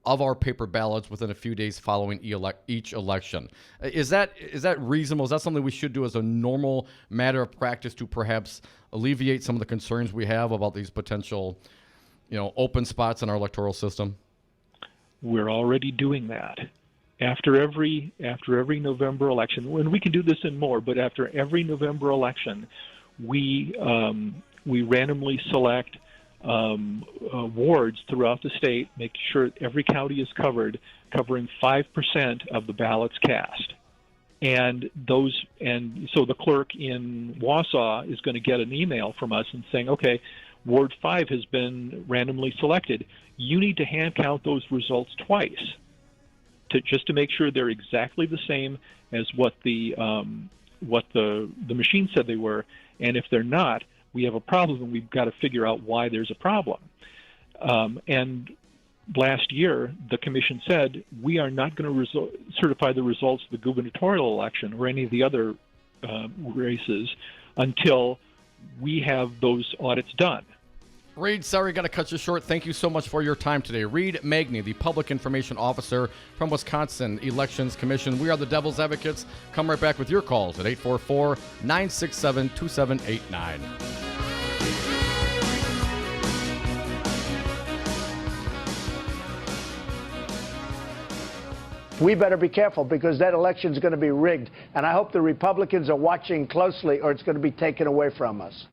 of our paper ballots within a few days following each election. Is that reasonable? Is that something we should do as a normal matter of practice to perhaps alleviate some of the concerns we have about these potential, open spots in our electoral system? We're already doing that. After every November election, and we can do this and more, but after every November election, we randomly select wards throughout the state, make sure every county is covering 5% of the ballots cast. And so the clerk in Wausau is going to get an email from us and saying, okay, Ward 5 has been randomly selected. You need to hand count those results twice just to make sure they're exactly the same as what the machine said they were. And if they're not, we have a problem, and we've got to figure out why there's a problem. And last year, the commission said, we are not going to certify the results of the gubernatorial election or any of the other races until we have those audits done. Reid, sorry, got to cut you short. Thank you so much for your time today. Reid Magney, the Public Information Officer from Wisconsin Elections Commission. We are the Devil's Advocates. Come right back with your calls at 844-967-2789. We better be careful because that election is going to be rigged. And I hope the Republicans are watching closely or it's going to be taken away from us.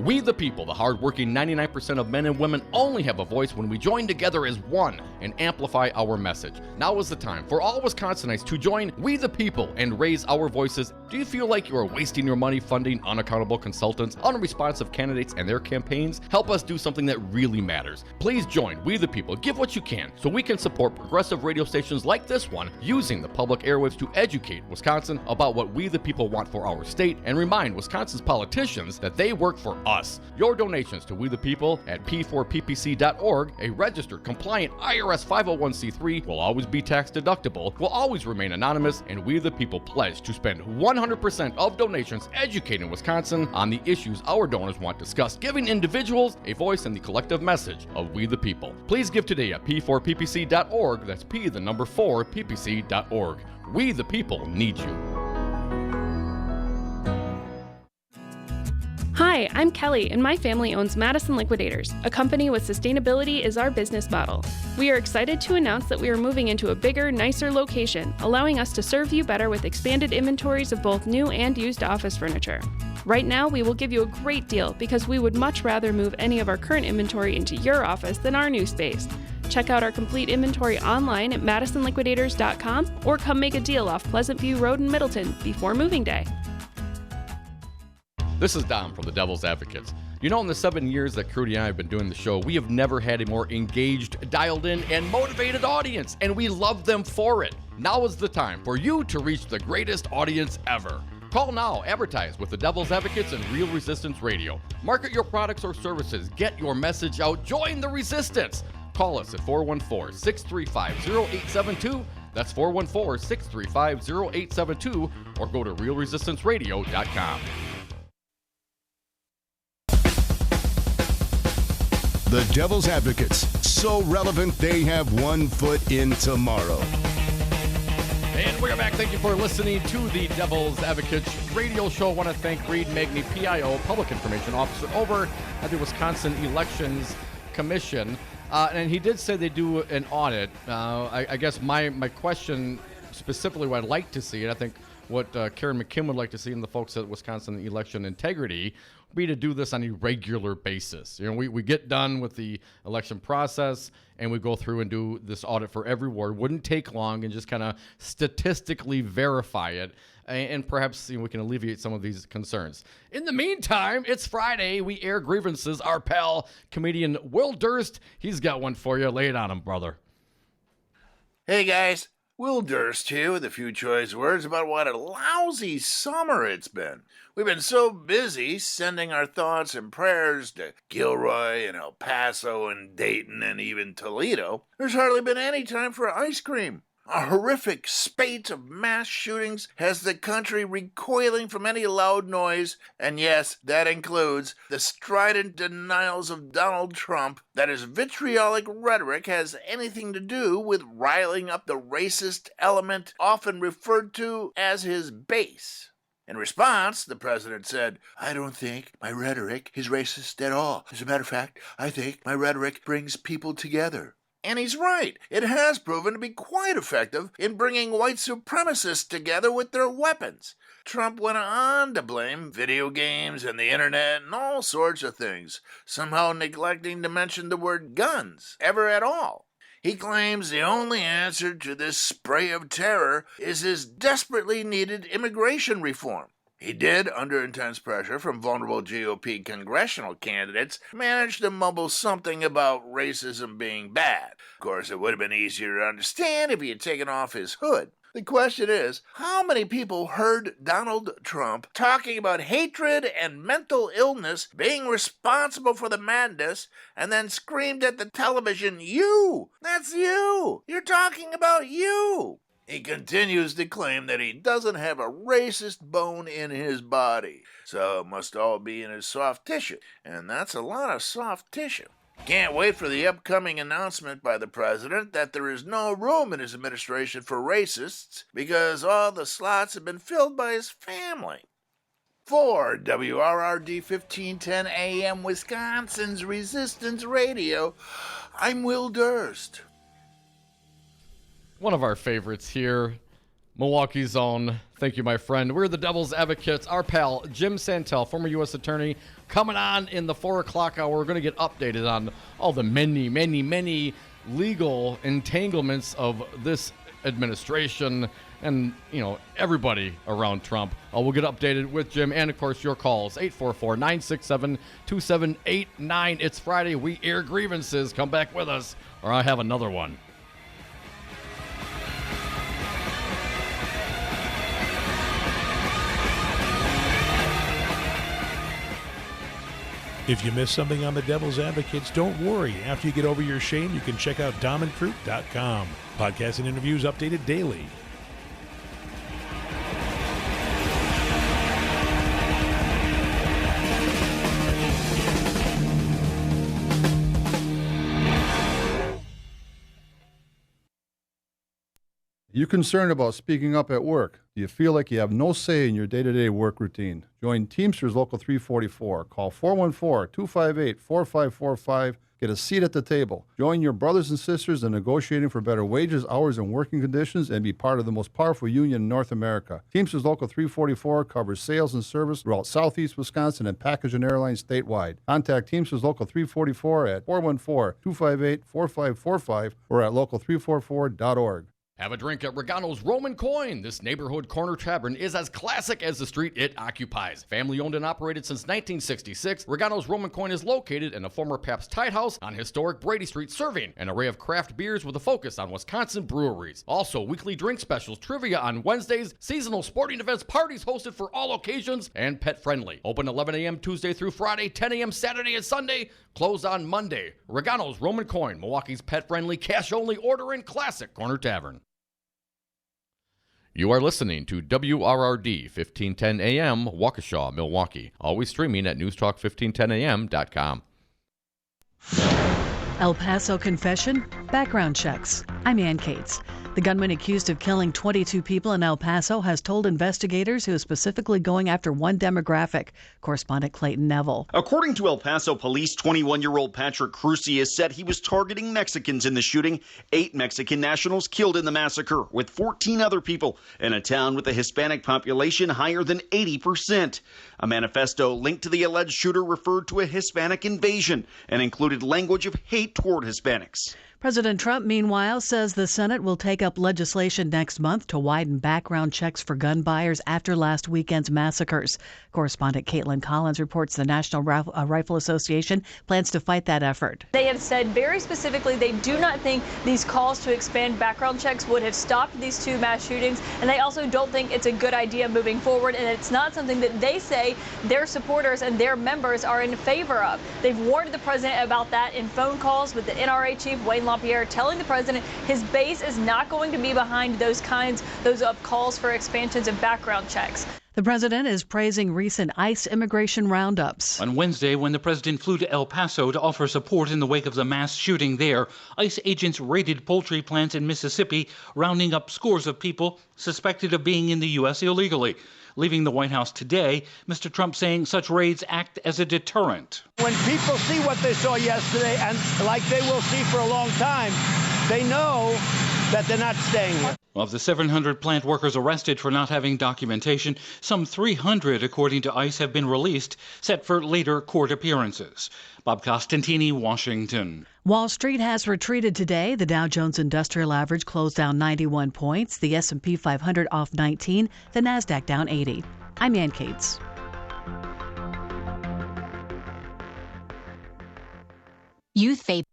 We the people, the hardworking 99% of men and women, only have a voice when we join together as one and amplify our message. Now is the time for all Wisconsinites to join We the People and raise our voices. Do you feel like you are wasting your money funding unaccountable consultants, unresponsive candidates, and their campaigns? Help us do something that really matters. Please join We the People. Give what you can so we can support progressive radio stations like this one using the public airwaves to educate Wisconsin about what we the people want for our state and remind Wisconsin's politicians that they work for us. Your donations to We the People at p4ppc.org, a registered, compliant IRS 501c3, will always be tax deductible, will always remain anonymous, and We the People pledge to spend 100% of donations educating Wisconsin on the issues our donors want discussed, giving individuals a voice in the collective message of We the People. Please give today at p4ppc.org. That's p4ppc.org. We the People need you. Hi, I'm Kelly, and my family owns Madison Liquidators, a company with sustainability as our business model. We are excited to announce that we are moving into a bigger, nicer location, allowing us to serve you better with expanded inventories of both new and used office furniture. Right now, we will give you a great deal because we would much rather move any of our current inventory into your office than our new space. Check out our complete inventory online at madisonliquidators.com or come make a deal off Pleasant View Road in Middleton before moving day. This is Dom from the Devil's Advocates. You know, in the 7 years that Crudy and I have been doing the show, we have never had a more engaged, dialed in, and motivated audience, and we love them for it. Now is the time for you to reach the greatest audience ever. Call now, advertise with the Devil's Advocates and Real Resistance Radio. Market your products or services, get your message out, join the resistance. Call us at 414-635-0872. That's 414-635-0872 or go to realresistanceradio.com. The Devil's Advocates, so relevant they have 1 foot in tomorrow. And we're back. Thank you for listening to the Devil's Advocates radio show. I want to thank Reid Magney, PIO, Public Information Officer, over at the Wisconsin Elections Commission. And he did say they do an audit. I guess my question specifically what I'd like to see, and I think what Karen McKim would like to see in the folks at Wisconsin Election Integrity, be to do this on a regular basis. You know, we get done with the election process and we go through and do this audit for every ward. Wouldn't take long, and just kind of statistically verify it, and perhaps we can alleviate some of these concerns. In the meantime, it's Friday. We air grievances. Our pal, comedian Will Durst, he's got one for you. Lay it on him, brother. Hey, guys. Will Durst here with a few choice words about what a lousy summer it's been. We've been so busy sending our thoughts and prayers to Gilroy and El Paso and Dayton and even Toledo. There's hardly been any time for ice cream. A horrific spate of mass shootings has the country recoiling from any loud noise, and yes, that includes the strident denials of Donald Trump that his vitriolic rhetoric has anything to do with riling up the racist element often referred to as his base. In response, the president said, "I don't think my rhetoric is racist at all. As a matter of fact, I think my rhetoric brings people together." And he's right. It has proven to be quite effective in bringing white supremacists together with their weapons. Trump went on to blame video games and the internet and all sorts of things, somehow neglecting to mention the word guns ever at all. He claims the only answer to this spray of terror is his desperately needed immigration reform. He did, under intense pressure from vulnerable GOP congressional candidates, manage to mumble something about racism being bad. Of course, it would have been easier to understand if he had taken off his hood. The question is, how many people heard Donald Trump talking about hatred and mental illness being responsible for the madness and then screamed at the television, "You! That's you! You're talking about you!" He continues to claim that he doesn't have a racist bone in his body, so it must all be in his soft tissue, and that's a lot of soft tissue. Can't wait for the upcoming announcement by the president that there is no room in his administration for racists because all the slots have been filled by his family. For WRRD 1510 AM Wisconsin's Resistance Radio, I'm Will Durst. One of our favorites here, Milwaukee's own. Thank you, my friend. We're the Devil's Advocates. Our pal, Jim Santelle, former U.S. Attorney, coming on in the 4 o'clock hour. We're going to get updated on all the many, many, many legal entanglements of this administration and, everybody around Trump. We'll get updated with Jim and, of course, your calls, 844-967-2789. It's Friday. We air grievances. Come back with us, or I have another one. If you missed something on the Devil's Advocates, don't worry. After you get over your shame, you can check out domandcroot.com. Podcasts and interviews updated daily. You concerned about speaking up at work? Do you feel like you have no say in your day-to-day work routine? Join Teamsters Local 344. Call 414-258-4545. Get a seat at the table. Join your brothers and sisters in negotiating for better wages, hours, and working conditions, and be part of the most powerful union in North America. Teamsters Local 344 covers sales and service throughout Southeast Wisconsin and package and airlines statewide. Contact Teamsters Local 344 at 414-258-4545 or at local344.org. Have a drink at Regano's Roman Coin. This neighborhood corner tavern is as classic as the street it occupies. Family owned and operated since 1966, Regano's Roman Coin is located in a former Pabst Tide House on historic Brady Street, serving an array of craft beers with a focus on Wisconsin breweries. Also, weekly drink specials, trivia on Wednesdays, seasonal sporting events, parties hosted for all occasions, and pet friendly. Open 11 a.m. Tuesday through Friday, 10 a.m. Saturday and Sunday, closed on Monday. Regano's Roman Coin, Milwaukee's pet friendly, cash only order and classic corner tavern. You are listening to WRRD 1510 AM, Waukesha, Milwaukee. Always streaming at newstalk1510am.com. El Paso confession, background checks. I'm Ann Cates. The gunman accused of killing 22 people in El Paso has told investigators he was specifically going after one demographic. Correspondent Clayton Neville. According to El Paso police, 21-year-old Patrick Crucius said he was targeting Mexicans in the shooting. 8 Mexican nationals killed in the massacre, with 14 other people in a town with a Hispanic population higher than 80%. A manifesto linked to the alleged shooter referred to a Hispanic invasion and included language of hate toward Hispanics. President Trump, meanwhile, says the Senate will take up legislation next month to widen background checks for gun buyers after last weekend's massacres. Correspondent Caitlin Collins reports the National Rifle Association plans to fight that effort. They have said very specifically they do not think these calls to expand background checks would have stopped these 2 mass shootings, and they also don't think it's a good idea moving forward, and it's not something that they say their supporters and their members are in favor of. They've warned the president about that in phone calls with the NRA chief, Wayne LaPierre, telling the president his base is not going to be behind those calls for expansions of background checks. The president is praising recent ICE immigration roundups. On Wednesday, when the president flew to El Paso to offer support in the wake of the mass shooting there, ICE agents raided poultry plants in Mississippi, rounding up scores of people suspected of being in the U.S. illegally. Leaving the White House today, Mr. Trump saying such raids act as a deterrent. When people see what they saw yesterday, and like they will see for a long time, they know that they're not staying here. Of the 700 plant workers arrested for not having documentation, some 300, according to ICE, have been released, set for later court appearances. Bob Costantini, Washington. Wall Street has retreated today. The Dow Jones Industrial Average closed down 91 points, the S&P 500 off 19, the Nasdaq down 80. I'm Ann Cates. Youth vape.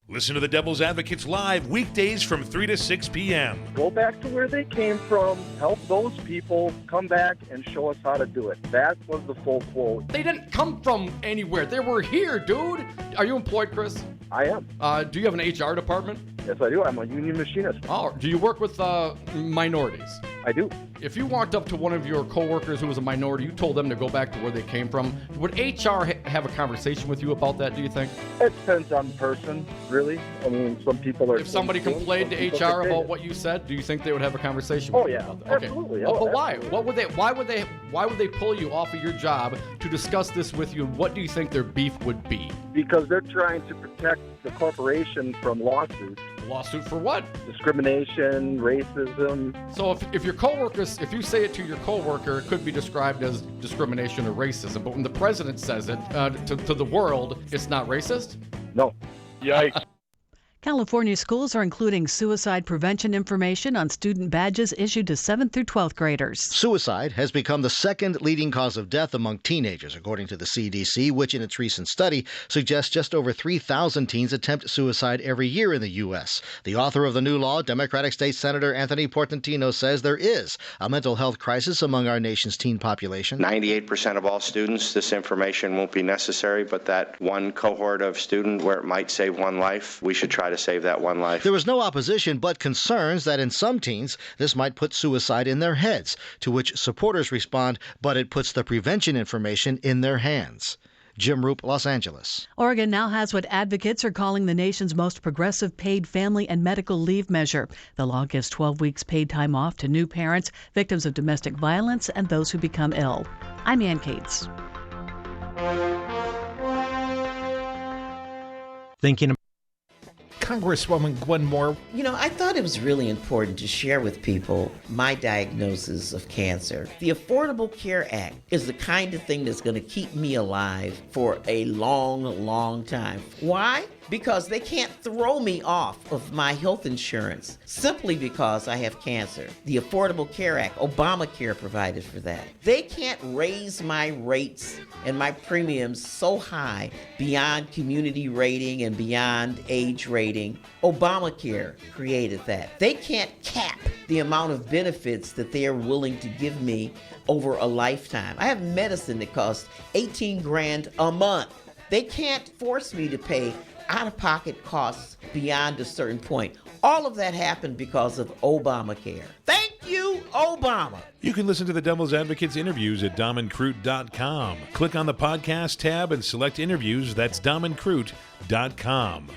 Listen to the Devil's Advocates live weekdays from 3 to 6 p.m. Go back to where they came from, help those people, come back and show us how to do it. That was the full quote. They didn't come from anywhere. They were here, dude. Are you employed, Chris? I am. Do you have an HR department? Yes, I do. I'm a union machinist. Oh, do you work with minorities? I do. If you walked up to one of your coworkers who was a minority, you told them to go back to where they came from, would HR have a conversation with you about that, do you think? It depends on the person, really. I mean, some people are... If somebody complained to HR about what you said, do you think they would have a conversation with you about that? Absolutely. Okay. But why? Why would they pull you off of your job to discuss this with you, and what do you think their beef would be? Because they're trying to protect the corporation from lawsuits. Lawsuit for what? Discrimination, racism. So if your coworkers, if you say it to your coworker, it could be described as discrimination or racism. But when the president says it to the world, it's not racist? No. Yikes. California schools are including suicide prevention information on student badges issued to 7th through 12th graders. Suicide has become the second leading cause of death among teenagers, according to the CDC, which in its recent study suggests just over 3,000 teens attempt suicide every year in the U.S. The author of the new law, Democratic State Senator Anthony Portantino, says there is a mental health crisis among our nation's teen population. 98% of all students, this information won't be necessary, but that one cohort of student where it might save one life, we should try to save that one life. There was no opposition, but concerns that in some teens, this might put suicide in their heads, to which supporters respond, but it puts the prevention information in their hands. Jim Roop, Los Angeles. Oregon now has what advocates are calling the nation's most progressive paid family and medical leave measure. The law gives 12 weeks paid time off to new parents, victims of domestic violence, and those who become ill. I'm Ann Cates. Thinking Congresswoman Gwen Moore. You know, I thought it was really important to share with people my diagnosis of cancer. The Affordable Care Act is the kind of thing that's going to keep me alive for a long, long time. Why? Because they can't throw me off of my health insurance simply because I have cancer. The Affordable Care Act, Obamacare provided for that. They can't raise my rates and my premiums so high beyond community rating and beyond age rating. Obamacare created that. They can't cap the amount of benefits that they are willing to give me over a lifetime. I have medicine that costs $18,000 a month. They can't force me to pay out-of-pocket costs beyond a certain point. All of that happened because of Obamacare. Thank you, Obama. You can listen to the Devil's Advocates interviews at domandcroot.com. Click on the podcast tab and select interviews. That's domandcroot.com.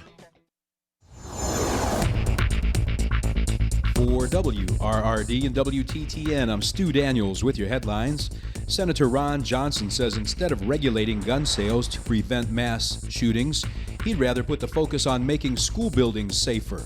For WRRD and WTTN, I'm Stu Daniels with your headlines. Senator Ron Johnson says instead of regulating gun sales to prevent mass shootings, he'd rather put the focus on making school buildings safer.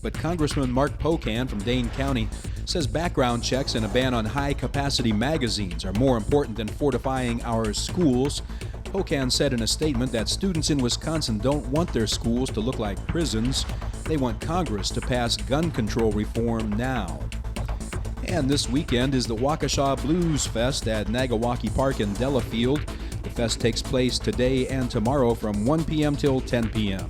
But Congressman Mark Pocan from Dane County says background checks and a ban on high-capacity magazines are more important than fortifying our schools. Pocan said in a statement that students in Wisconsin don't want their schools to look like prisons. They want Congress to pass gun control reform now. And this weekend is the Waukesha Blues Fest at Nagawaki Park in Delafield. The fest takes place today and tomorrow from 1 p.m. till 10 p.m.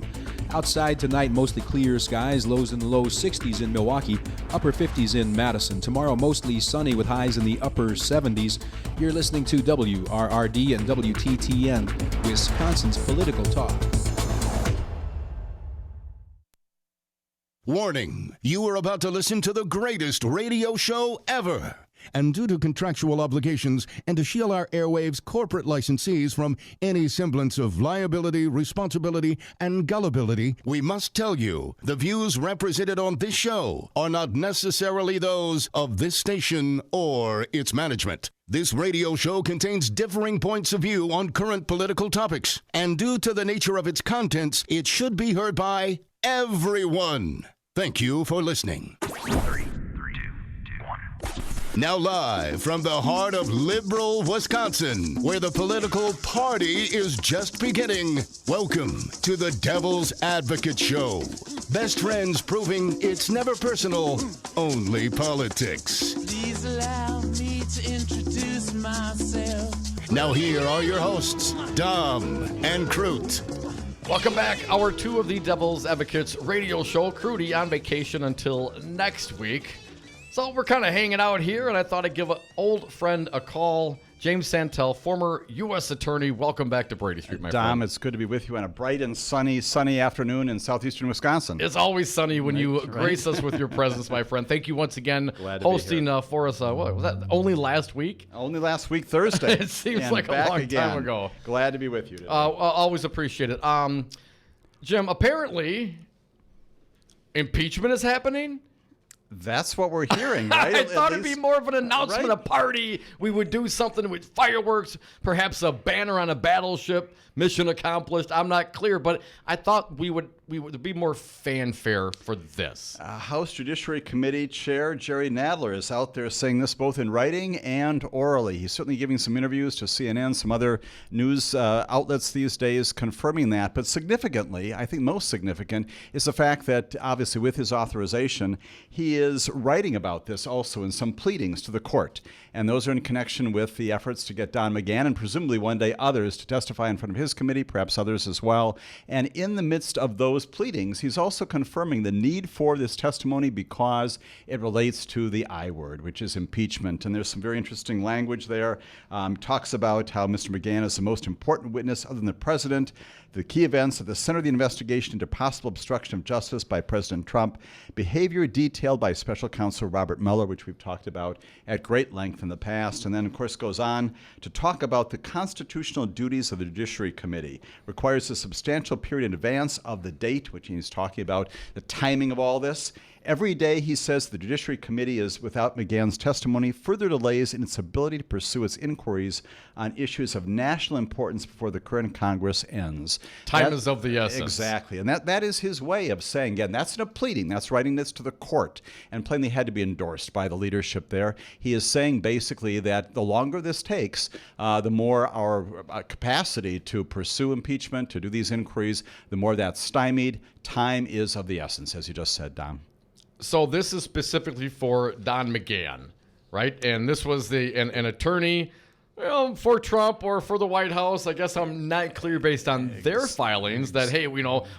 Outside tonight, mostly clear skies, lows in the low 60s in Milwaukee, upper 50s in Madison. Tomorrow, mostly sunny with highs in the upper 70s. You're listening to WRRD and WTTN, Wisconsin's political talk. Warning, you are about to listen to the greatest radio show ever. And due to contractual obligations and to shield our airwaves' corporate licensees from any semblance of liability, responsibility, and gullibility, we must tell you the views represented on this show are not necessarily those of this station or its management. This radio show contains differing points of view on current political topics, and due to the nature of its contents, it should be heard by everyone. Thank you for listening. Now live from the heart of liberal Wisconsin, where the political party is just beginning, welcome to the Devil's Advocate Show. Best friends proving it's never personal, only politics. Please allow me to introduce myself. Now here are your hosts, Dom and Croot. Welcome back. Hour 2 of the Devil's Advocates radio show. Crudy on vacation until next week. So we're kind of hanging out here, and I thought I'd give an old friend a call. James Santelle, former U.S. Attorney. Welcome back to Brady Street, my friend. Dom, it's good to be with you on a bright and sunny afternoon in southeastern Wisconsin. It's always sunny when you grace us with your presence, my friend. Thank you once again hosting for us. What was that, only last week? Only last week, Thursday. It seems like a long time ago. Glad to be with you today. Always appreciate it. Jim, apparently impeachment is happening? That's what we're hearing, right? I thought it'd be more of an announcement, a party. We would do something with fireworks, perhaps a banner on a battleship, mission accomplished. I'm not clear, but I thought we would be more fanfare for this. House Judiciary Committee Chair Jerry Nadler is out there saying this both in writing and orally. He's certainly giving some interviews to CNN, some other news outlets these days confirming that. But significantly, I think most significant, is the fact that obviously with his authorization, he is writing about this also in some pleadings to the court. And those are in connection with the efforts to get Don McGahn and presumably one day others to testify in front of his committee, perhaps others as well. And in the midst of those pleadings, he's also confirming the need for this testimony because it relates to the I word, which is impeachment. And there's some very interesting language there. Talks about how Mr. McGahn is the most important witness other than the president, the key events at the center of the investigation into possible obstruction of justice by President Trump, behavior detailed by Special Counsel Robert Mueller, which we've talked about at great length in the past, and then, of course, goes on to talk about the constitutional duties of the Judiciary Committee. Requires a substantial period in advance of the date, which he's talking about, the timing of all this. Every day, he says, the Judiciary Committee is, without McGahn's testimony, further delays in its ability to pursue its inquiries on issues of national importance before the current Congress ends. Time is of the essence. Exactly. And that is his way of saying, again, that's not a pleading. That's writing this to the court and plainly had to be endorsed by the leadership there. He is saying basically that the longer this takes, the more our capacity to pursue impeachment, to do these inquiries, the more that's stymied. Time is of the essence, as you just said, Dom. So this is specifically for Don McGahn, right? And this was an attorney for Trump or for the White House. I guess I'm not clear based on their filings that, hey,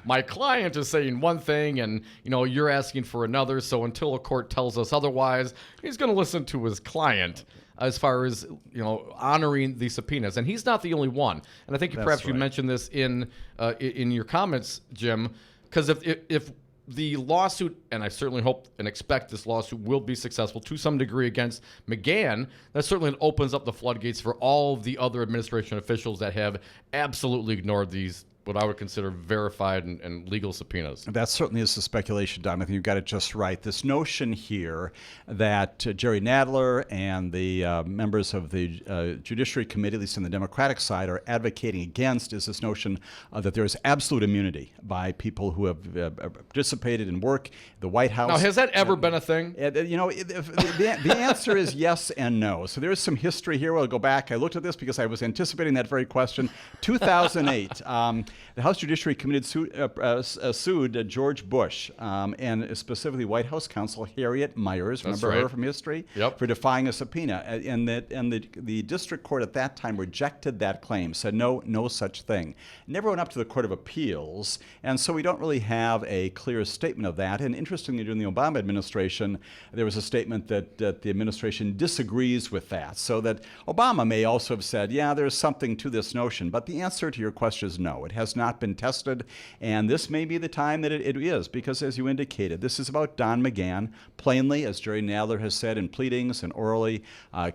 my client is saying one thing and, you're asking for another. So until a court tells us otherwise, he's going to listen to his client as far as, honoring the subpoenas. And he's not the only one. And I think perhaps you mentioned this in your comments, Jim, because if the lawsuit, and I certainly hope and expect this lawsuit will be successful to some degree against McGahn, that certainly opens up the floodgates for all of the other administration officials that have absolutely ignored these, what I would consider verified and legal subpoenas. That certainly is the speculation, Dom. I think you've got it just right. This notion here that Jerry Nadler and the members of the Judiciary Committee, at least on the Democratic side, are advocating against is this notion that there is absolute immunity by people who have participated in work in the White House. Now, has that ever been a thing? The answer is yes and no. So there is some history here. We'll go back. I looked at this because I was anticipating that very question. 2008. The House Judiciary Committee sued George Bush and specifically White House counsel Harriet Miers, remember her from history, for defying a subpoena. And the district court at that time rejected that claim, said no such thing. Never went up to the Court of Appeals, and so we don't really have a clear statement of that. And interestingly, during the Obama administration, there was a statement that the administration disagrees with that, so that Obama may also have said, yeah, there's something to this notion. But the answer to your question is no. It has not been tested, and this may be the time that it is, because as you indicated, this is about Don McGahn, plainly, as Jerry Nadler has said in pleadings and orally,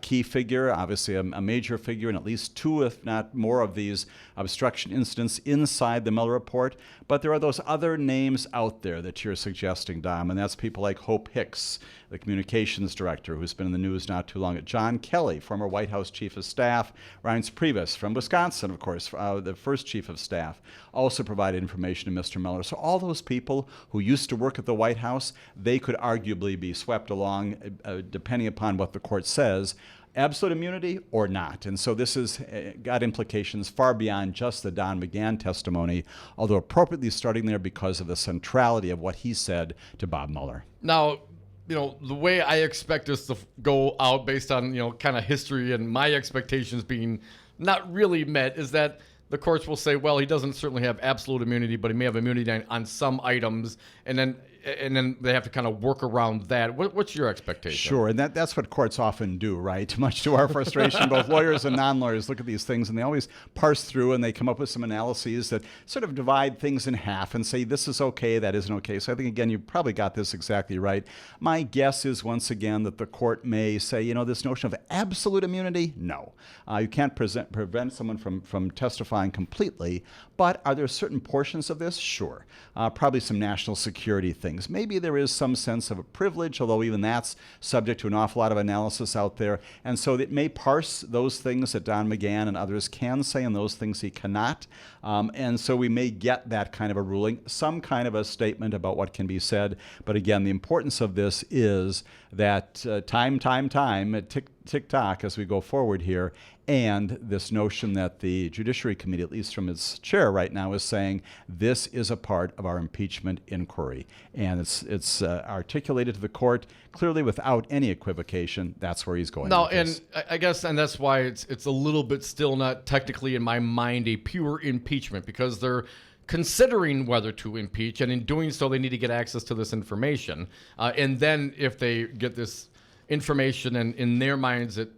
key figure, obviously a major figure in at least two, if not more, of these obstruction incidents inside the Mueller report. But there are those other names out there that you're suggesting, Dom, and that's people like Hope Hicks, the communications director, who's been in the news not too long, John Kelly, former White House chief of staff, Reince Priebus from Wisconsin, of course, the first chief of staff, also provided information to Mr. Mueller. So all those people who used to work at the White House, they could arguably be swept along, depending upon what the court says, absolute immunity or not. And so this has got implications far beyond just the Don McGahn testimony, although appropriately starting there because of the centrality of what he said to Bob Mueller. Now, the way I expect this to go out based on, kind of history and my expectations being not really met is that the courts will say, well, he doesn't certainly have absolute immunity, but he may have immunity on some items, and then they have to kind of work around that. What's your expectation? Sure, and that's what courts often do, right? Much to our frustration, both lawyers and non-lawyers look at these things, and they always parse through, and they come up with some analyses that sort of divide things in half and say, this is okay, that isn't okay. So I think, again, you probably got this exactly right. My guess is, once again, that the court may say, this notion of absolute immunity, no. You can't prevent someone from testifying completely, but are there certain portions of this? Sure. Probably some national security things. Maybe there is some sense of a privilege, although even that's subject to an awful lot of analysis out there. And so it may parse those things that Don McGahn and others can say and those things he cannot. And so we may get that kind of a ruling, some kind of a statement about what can be said. But again, the importance of this is that time, tick-tock as we go forward here, and this notion that the Judiciary Committee, at least from its chair right now, is saying this is a part of our impeachment inquiry. And it's articulated to the court clearly without any equivocation. That's where he's going. No, and I guess, and that's why it's a little bit still not technically in my mind a pure impeachment, because they're considering whether to impeach, and in doing so, they need to get access to this information. And then if they get this information and in their minds it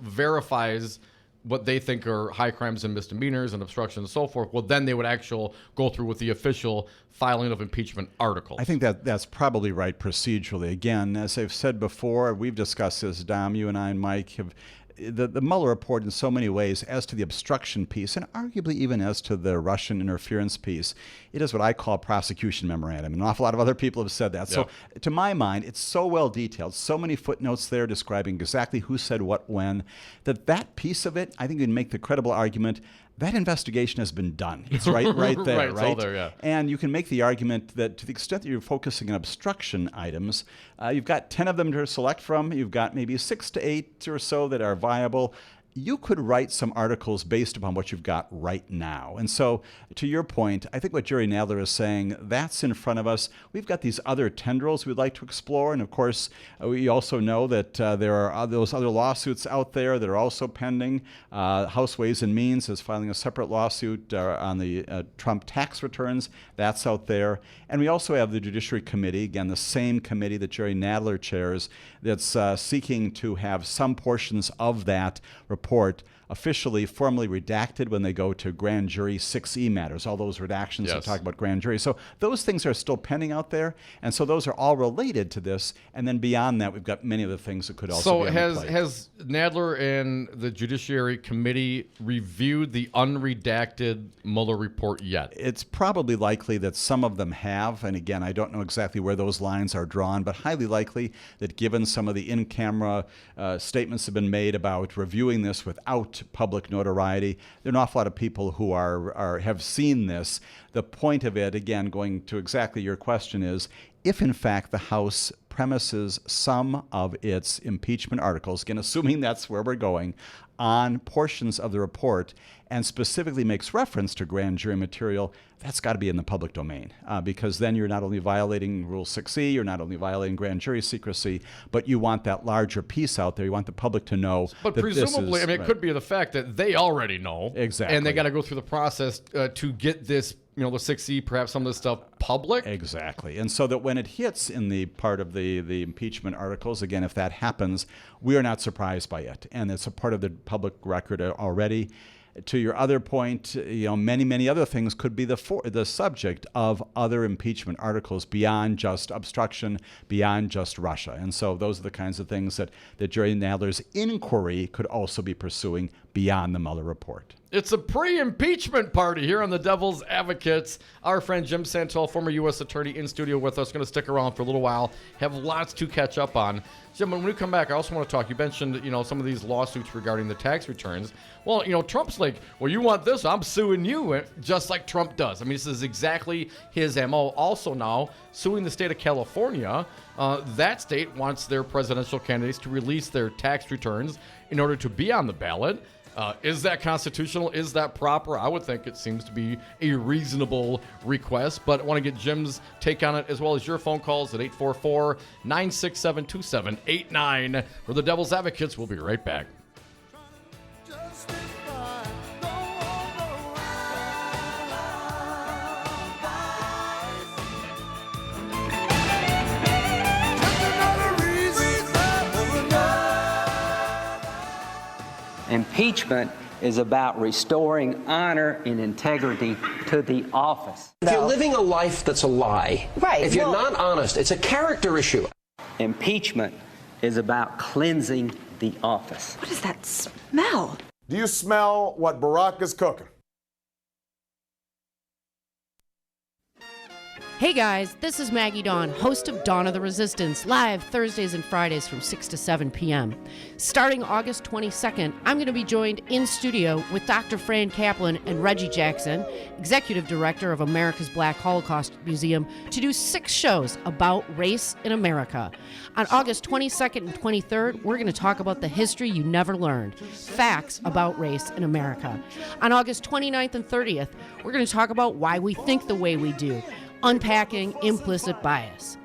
verifies what they think are high crimes and misdemeanors and obstruction and so forth, well, then they would actually go through with the official filing of impeachment articles. I think that's probably right procedurally. Again, as I've said before, we've discussed this, Dom, you and I and Mike have. The Mueller report in so many ways, as to the obstruction piece and arguably even as to the Russian interference piece, it is what I call a prosecution memorandum. An awful lot of other people have said that. So to my mind, it's so well detailed, so many footnotes there describing exactly who said what when, that piece of it, I think you can make the credible argument that investigation has been done. It's right there, right? It's all there, yeah. And you can make the argument that to the extent that you're focusing on obstruction items, you've got 10 of them to select from. You've got maybe 6 to 8 or so that are viable. You could write some articles based upon what you've got right now. And so, to your point, I think what Jerry Nadler is saying, that's in front of us. We've got these other tendrils we'd like to explore. And of course, we also know that there are those other lawsuits out there that are also pending. House Ways and Means is filing a separate lawsuit on the Trump tax returns. That's out there. And we also have the Judiciary Committee, again, the same committee that Jerry Nadler chairs, that's seeking to have some portions of that report officially, formally redacted when they go to grand jury 6E matters, all those redactions that talk about grand jury. So those things are still pending out there, and so those are all related to this. And then beyond that, we've got many other things that could also be on the plate. Has Nadler and the Judiciary Committee reviewed the unredacted Mueller report yet? It's probably likely that some of them have, and again, I don't know exactly where those lines are drawn, but highly likely that given some of the in-camera statements have been made about reviewing this without public notoriety, there are an awful lot of people who have seen this. The point of it, again, going to exactly your question, is if in fact the House premises some of its impeachment articles, again, assuming that's where we're going, on portions of the report and specifically makes reference to grand jury material, that's got to be in the public domain because then you're not only violating Rule 6E, you're not only violating grand jury secrecy, but you want that larger piece out there. You want the public to know. But that presumably, this is, it could be the fact that they already know. Exactly. And they got to go through the process to get this, the 6E, perhaps some of this stuff public. Exactly. And so that when it hits in the part of the impeachment articles, again, if that happens, we are not surprised by it. And it's a part of the public record already. To your other point, many other things could be the subject of other impeachment articles beyond just obstruction, beyond just Russia. And so those are the kinds of things that Jerry Nadler's inquiry could also be pursuing beyond the Mueller report. It's a pre-impeachment party here on the Devil's Advocates. Our friend Jim Santelle, former U.S. Attorney, in studio with us, going to stick around for a little while. Have lots to catch up on. Jim, when we come back, I also want to talk. You mentioned, some of these lawsuits regarding the tax returns. Well, Trump's like, well, you want this? I'm suing you, just like Trump does. I mean, this is exactly his MO. Also now suing the state of California. That state wants their presidential candidates to release their tax returns in order to be on the ballot. Is that constitutional? Is that proper? I would think it seems to be a reasonable request, but I want to get Jim's take on it as well as your phone calls at 844-967-2789. We're the Devil's Advocates. We'll be right back. Impeachment is about restoring honor and integrity to the office. If you're living a life that's a lie, if you're not honest, it's a character issue. Impeachment is about cleansing the office. What does that smell? Do you smell what Barack is cooking? Hey guys, this is Maggie Dawn, host of Dawn of the Resistance, live Thursdays and Fridays from 6 to 7 p.m. Starting August 22nd, I'm going to be joined in studio with Dr. Fran Kaplan and Reggie Jackson, Executive Director of America's Black Holocaust Museum, to do 6 shows about race in America. On August 22nd and 23rd, we're going to talk about the history you never learned, facts about race in America. On August 29th and 30th, we're going to talk about why we think the way we do, unpacking implicit bias.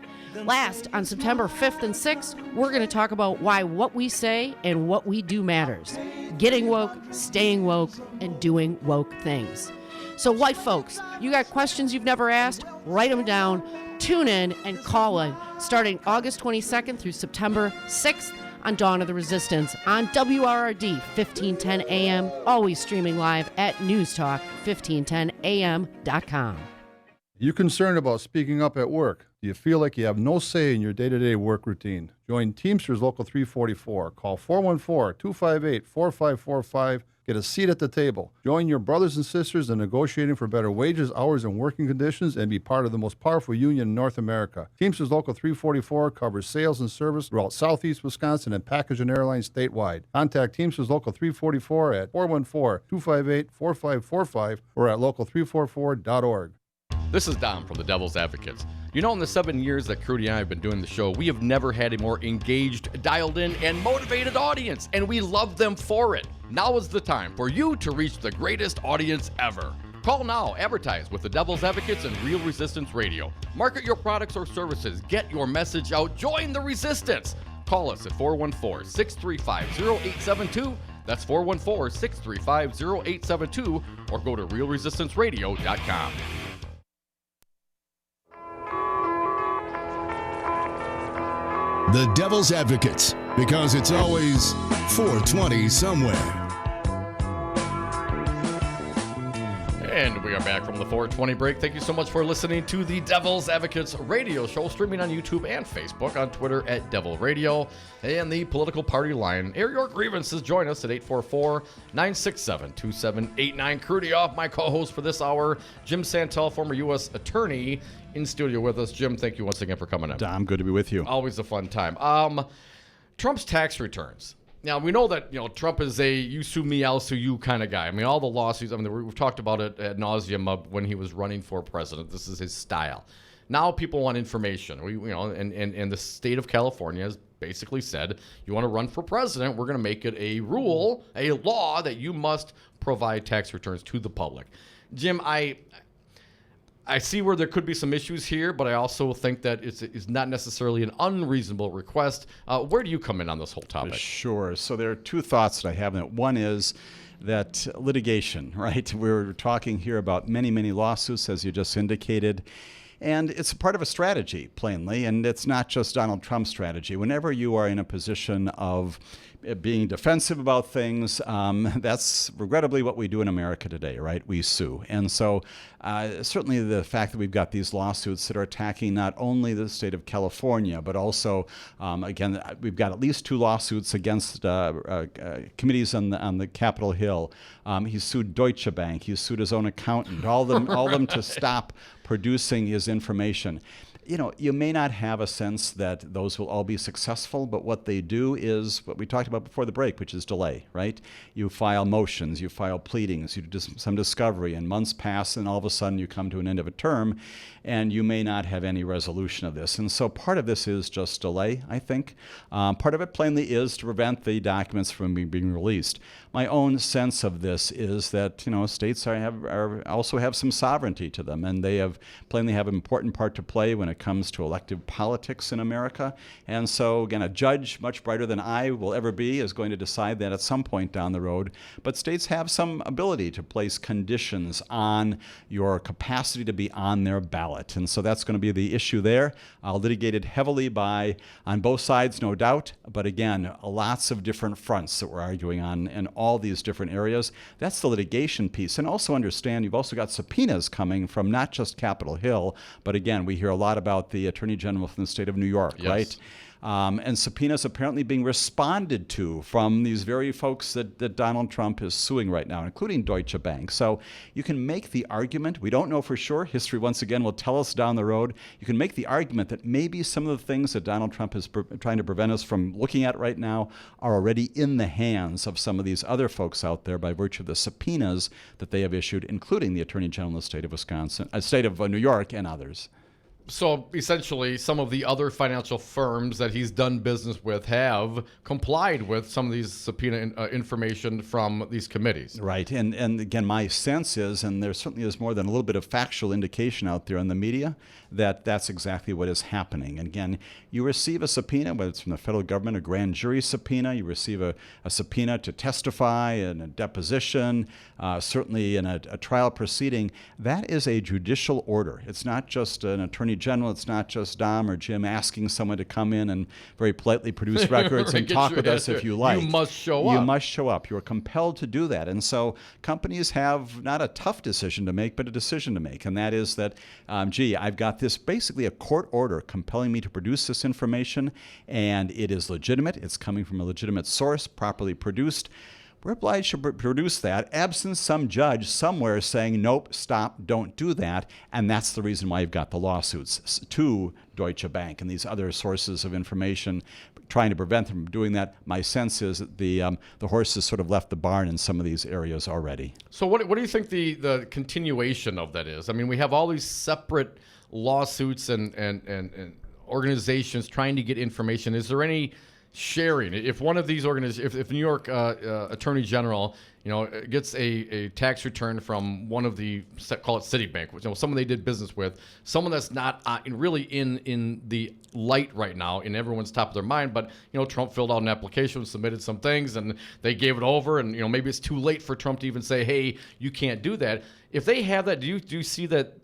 Last, on September 5th and 6th, we're going to talk about why what we say and what we do matters. Getting woke, staying woke, and doing woke things. So white folks, you got questions you've never asked? Write them down, tune in, and call in starting August 22nd through September 6th on Dawn of the Resistance on WRRD 1510 AM, always streaming live at newstalk1510am.com. You concerned about speaking up at work? Do you feel like you have no say in your day-to-day work routine? Join Teamsters Local 344. Call 414-258-4545. Get a seat at the table. Join your brothers and sisters in negotiating for better wages, hours, and working conditions, and be part of the most powerful union in North America. Teamsters Local 344 covers sales and service throughout Southeast Wisconsin and package and airlines statewide. Contact Teamsters Local 344 at 414-258-4545 or at local344.org. This is Dom from the Devil's Advocates. In the 7 years that Crudy and I have been doing the show, we have never had a more engaged, dialed in, and motivated audience, and we love them for it. Now is the time for you to reach the greatest audience ever. Call now, advertise with the Devil's Advocates and Real Resistance Radio. Market your products or services, get your message out, join the resistance. Call us at 414-635-0872. That's 414-635-0872, or go to realresistanceradio.com. The Devil's Advocates, because it's always 420 somewhere. are back from the 420 break. Thank you so much for listening to the Devil's Advocates radio show, streaming on YouTube and Facebook, on Twitter at Devil Radio, and the political party line. Air your grievances. Join us at 844-967-2789. Crudy off, my co-host for this hour, Jim Santelle, former U.S. attorney, in studio with us. Jim, thank you once again for coming in. Dom, good to be with you. Always a fun time. Trump's tax returns. Now, we know that, Trump is a you sue me, I'll sue you kind of guy. I mean, all the lawsuits, we've talked about it ad nauseum when he was running for president. This is his style. Now people want information. And the state of California has basically said, you want to run for president, we're going to make it a rule, a law that you must provide tax returns to the public. Jim, I see where there could be some issues here, but I also think that it's not necessarily an unreasonable request. Where do you come in on this whole topic? Sure. So there are two thoughts that I have in it. One is that litigation, right? We're talking here about many, many lawsuits, as you just indicated. And it's a part of a strategy, plainly, and it's not just Donald Trump's strategy. Whenever you are in a position of being defensive about things, that's regrettably what we do in America today, right? We sue. And so certainly the fact that we've got these lawsuits that are attacking not only the state of California, but also, again, we've got at least 2 lawsuits against committees on the Capitol Hill. He sued Deutsche Bank. He sued his own accountant, all of them to stop producing his information. You may not have a sense that those will all be successful, but what they do is what we talked about before the break, which is delay, right? You file motions, you file pleadings, you do some discovery, and months pass, and all of a sudden you come to an end of a term, and you may not have any resolution of this. And so part of this is just delay, I think. Part of it plainly is to prevent the documents from being released. My own sense of this is that states also have some sovereignty to them, and they plainly have an important part to play when it comes to elective politics in America. And so, again, a judge much brighter than I will ever be is going to decide that at some point down the road. But states have some ability to place conditions on your capacity to be on their ballot. And so that's going to be the issue there, litigated heavily on both sides, no doubt. But again, lots of different fronts that we're arguing on in all these different areas. That's the litigation piece. And also understand you've also got subpoenas coming from not just Capitol Hill, but again, we hear a lot about the Attorney General from the state of New York, yes. Right? And subpoenas apparently being responded to from these very folks that Donald Trump is suing right now, including Deutsche Bank. So you can make the argument, we don't know for sure, history once again will tell us down the road, you can make the argument that maybe some of the things that Donald Trump is trying to prevent us from looking at right now are already in the hands of some of these other folks out there by virtue of the subpoenas that they have issued, including the Attorney General of the state of state of New York and others. So essentially, some of the other financial firms that he's done business with have complied with some of these subpoena information from these committees. Right. And again, my sense is, and there certainly is more than a little bit of factual indication out there in the media, that that's exactly what is happening. And again, you receive a subpoena, whether it's from the federal government, a grand jury subpoena, you receive a subpoena to testify in a deposition, certainly in a trial proceeding. That is a judicial order. It's not just an attorney general, it's not just Dom or Jim asking someone to come in and very politely produce records and talk with us if you like. You must show up. You must show up. You're compelled to do that. And so companies have not a tough decision to make, but a decision to make. And that is that, I've got this basically a court order compelling me to produce this information, and it is legitimate. It's coming from a legitimate source, properly produced. We're obliged to produce that, absent some judge somewhere saying, nope, stop, don't do that. And that's the reason why you've got the lawsuits to Deutsche Bank and these other sources of information trying to prevent them from doing that. My sense is that the horse has sort of left the barn in some of these areas already. So what do you think the continuation of that is? I mean, we have all these separate lawsuits and organizations trying to get information. Is there any sharing? If one of these organizations, if New York Attorney General, gets a tax return from one of the, call it Citibank, which someone they did business with, someone that's not really in the light right now in everyone's top of their mind, but Trump filled out an application, submitted some things, and they gave it over, and maybe it's too late for Trump to even say, hey, you can't do that. If they have that, do you see that?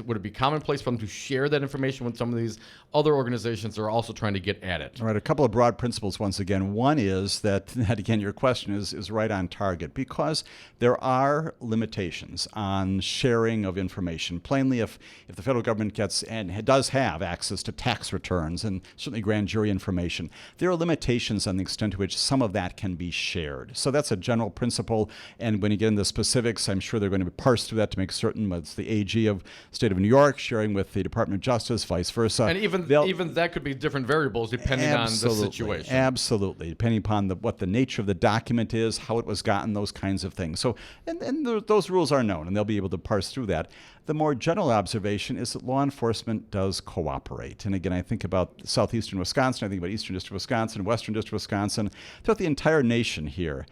Would it be commonplace for them to share that information when some of these other organizations are also trying to get at it? All right, a couple of broad principles once again. One is that again, your question is right on target because there are limitations on sharing of information. Plainly, if the federal government gets and does have access to tax returns and certainly grand jury information, there are limitations on the extent to which some of that can be shared. So that's a general principle. And when you get into the specifics, I'm sure they're going to parse through that to make certain it's the AG of the state of New York sharing with the Department of Justice, vice versa. And even that could be different variables depending on the situation. Absolutely, depending upon what the nature of the document is, how it was gotten, those kinds of things. So, and those rules are known, and they'll be able to parse through that. The more general observation is that law enforcement does cooperate. And again, I think about southeastern Wisconsin, I think about eastern district of Wisconsin, western district of Wisconsin, throughout the entire nation here.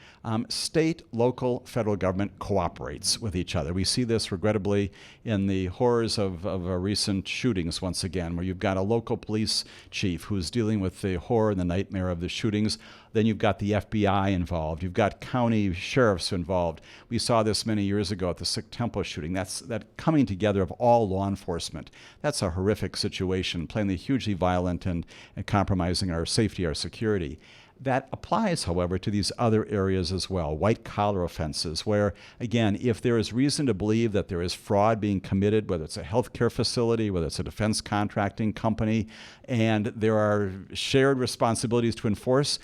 State, local, federal government cooperates with each other. We see this regrettably in the horrors of recent shootings once again, where you've got a local police chief who's dealing with the horror and the nightmare of the shootings. Then you've got the FBI involved. You've got county sheriffs involved. We saw this many years ago at the Sikh temple shooting. That coming together of all law enforcement. That's a horrific situation, plainly hugely violent and compromising our safety, our security. That applies, however, to these other areas as well, white-collar offenses, where, again, if there is reason to believe that there is fraud being committed, whether it's a healthcare facility, whether it's a defense contracting company, and there are shared responsibilities to enforce,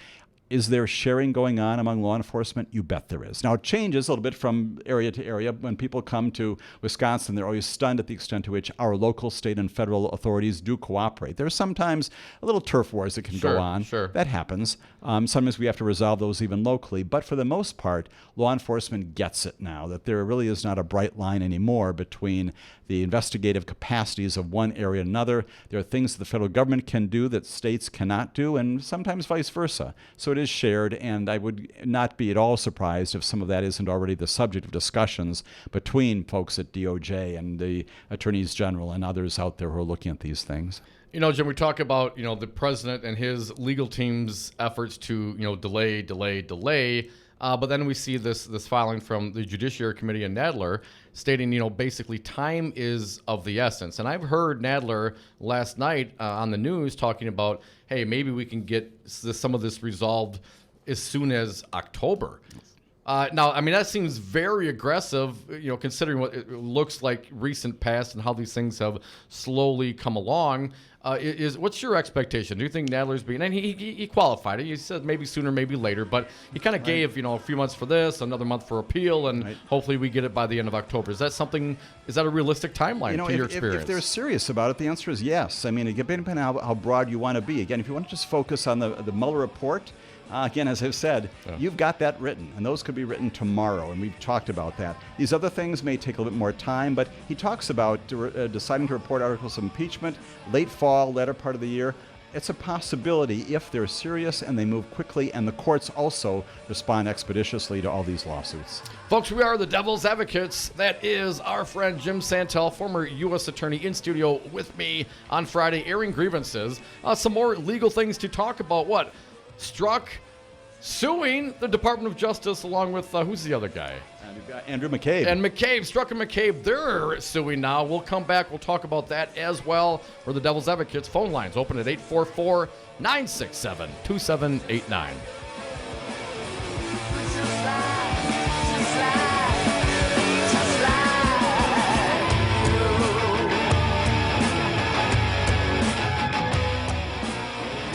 is there sharing going on among law enforcement? You bet there is. Now, it changes a little bit from area to area. When people come to Wisconsin, they're always stunned at the extent to which our local, state, and federal authorities do cooperate. There's sometimes a little turf wars that can go on. Sure. That happens. Sometimes we have to resolve those even locally. But for the most part, law enforcement gets it now, that there really is not a bright line anymore between the investigative capacities of one area and another. There are things that the federal government can do that states cannot do, and sometimes vice versa. So it is shared, and I would not be at all surprised if some of that isn't already the subject of discussions between folks at DOJ and the attorneys general and others out there who are looking at these things. You know, Jim, we talk about, the president and his legal team's efforts to, delay. But then we see this filing from the Judiciary Committee and Nadler stating, basically time is of the essence. And I've heard Nadler last night on the news talking about, hey, maybe we can get some of this resolved as soon as October. Now, I mean, that seems very aggressive, considering what it looks like recent past and how these things have slowly come along. What's your expectation? Do you think Nadler's being, and he qualified it. He said maybe sooner, maybe later, but he kind of gave, a few months for this, another month for appeal, and hopefully we get it by the end of October. Is that a realistic timeline to your experience? If they're serious about it, the answer is yes. I mean, it depends on how broad you want to be. Again, if you want to just focus on the Mueller report, again, as I've said, you've got that written, and those could be written tomorrow, and we've talked about that. These other things may take a little bit more time, but he talks about deciding to report articles of impeachment late fall, latter part of the year. It's a possibility if they're serious and they move quickly, and the courts also respond expeditiously to all these lawsuits. Folks, we are the Devil's Advocates. That is our friend Jim Santelle, former U.S. Attorney, in studio with me on Friday, airing grievances. Some more legal things to talk about. What? Strzok suing the Department of Justice along with, who's the other guy? And you've got Andrew McCabe. And McCabe, Strzok and McCabe, they're suing now. We'll come back. We'll talk about that as well. We're the Devil's Advocates. Phone lines open at 844-967-2789.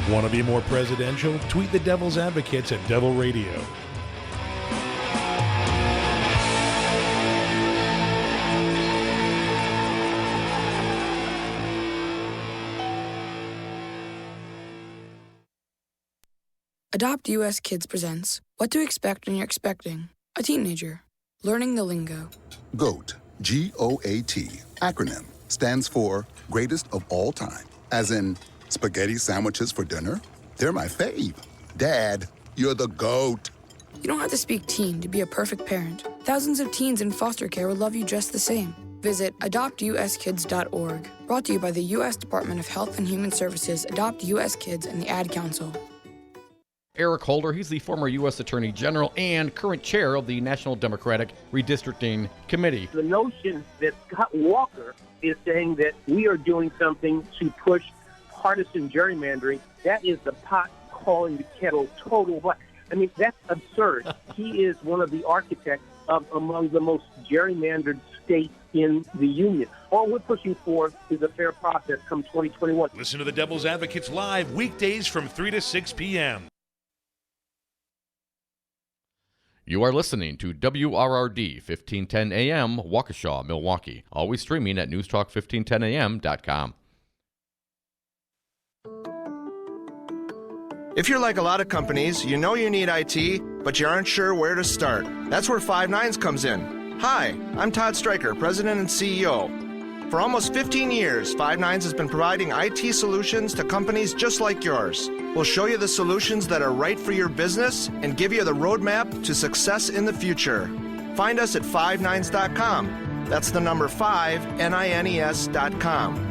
Want to be more presidential? Tweet the Devil's Advocates at Devil Radio. Adopt US Kids presents What to Expect When You're Expecting a Teenager. Learning the lingo. GOAT, G-O-A-T, acronym, stands for Greatest of All Time, as in spaghetti sandwiches for dinner? They're my fave. Dad, you're the GOAT. You don't have to speak teen to be a perfect parent. Thousands of teens in foster care will love you just the same. Visit adoptuskids.org. Brought to you by the U.S. Department of Health and Human Services, Adopt U.S. Kids, and the Ad Council. Eric Holder, he's the former U.S. Attorney General and current chair of the National Democratic Redistricting Committee. The notion that Scott Walker is saying that we are doing something to push partisan gerrymandering, that is the pot calling the kettle total black. I mean, that's absurd. He is one of the architects of among the most gerrymandered states in the union. All we're pushing for is a fair process come 2021. Listen to the Devil's Advocates live weekdays from 3 to 6 p.m. You are listening to WRRD 1510 AM, Waukesha, Milwaukee. Always streaming at newstalk1510am.com. If you're like a lot of companies, you know you need IT, but you aren't sure where to start. That's where Five Nines comes in. Hi, I'm Todd Stryker, President and CEO. For almost 15 years, Five Nines has been providing IT solutions to companies just like yours. We'll show you the solutions that are right for your business and give you the roadmap to success in the future. Find us at fivenines.com. That's the number 5, NINES.com.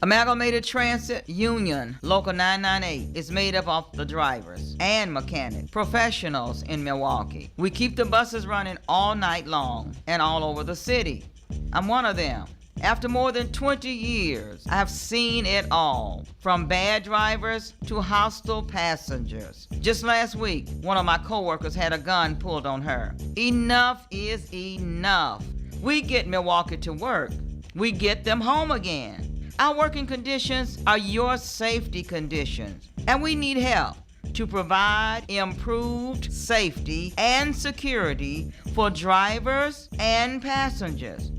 Amalgamated Transit Union Local 998 is made up of the drivers and mechanics, professionals in Milwaukee. We keep the buses running all night long and all over the city. I'm one of them. After more than 20 years, I have seen it all, from bad drivers to hostile passengers. Just last week, one of my coworkers had a gun pulled on her. Enough is enough. We get Milwaukee to work. We get them home again. Our working conditions are your safety conditions, and we need help to provide improved safety and security for drivers and passengers.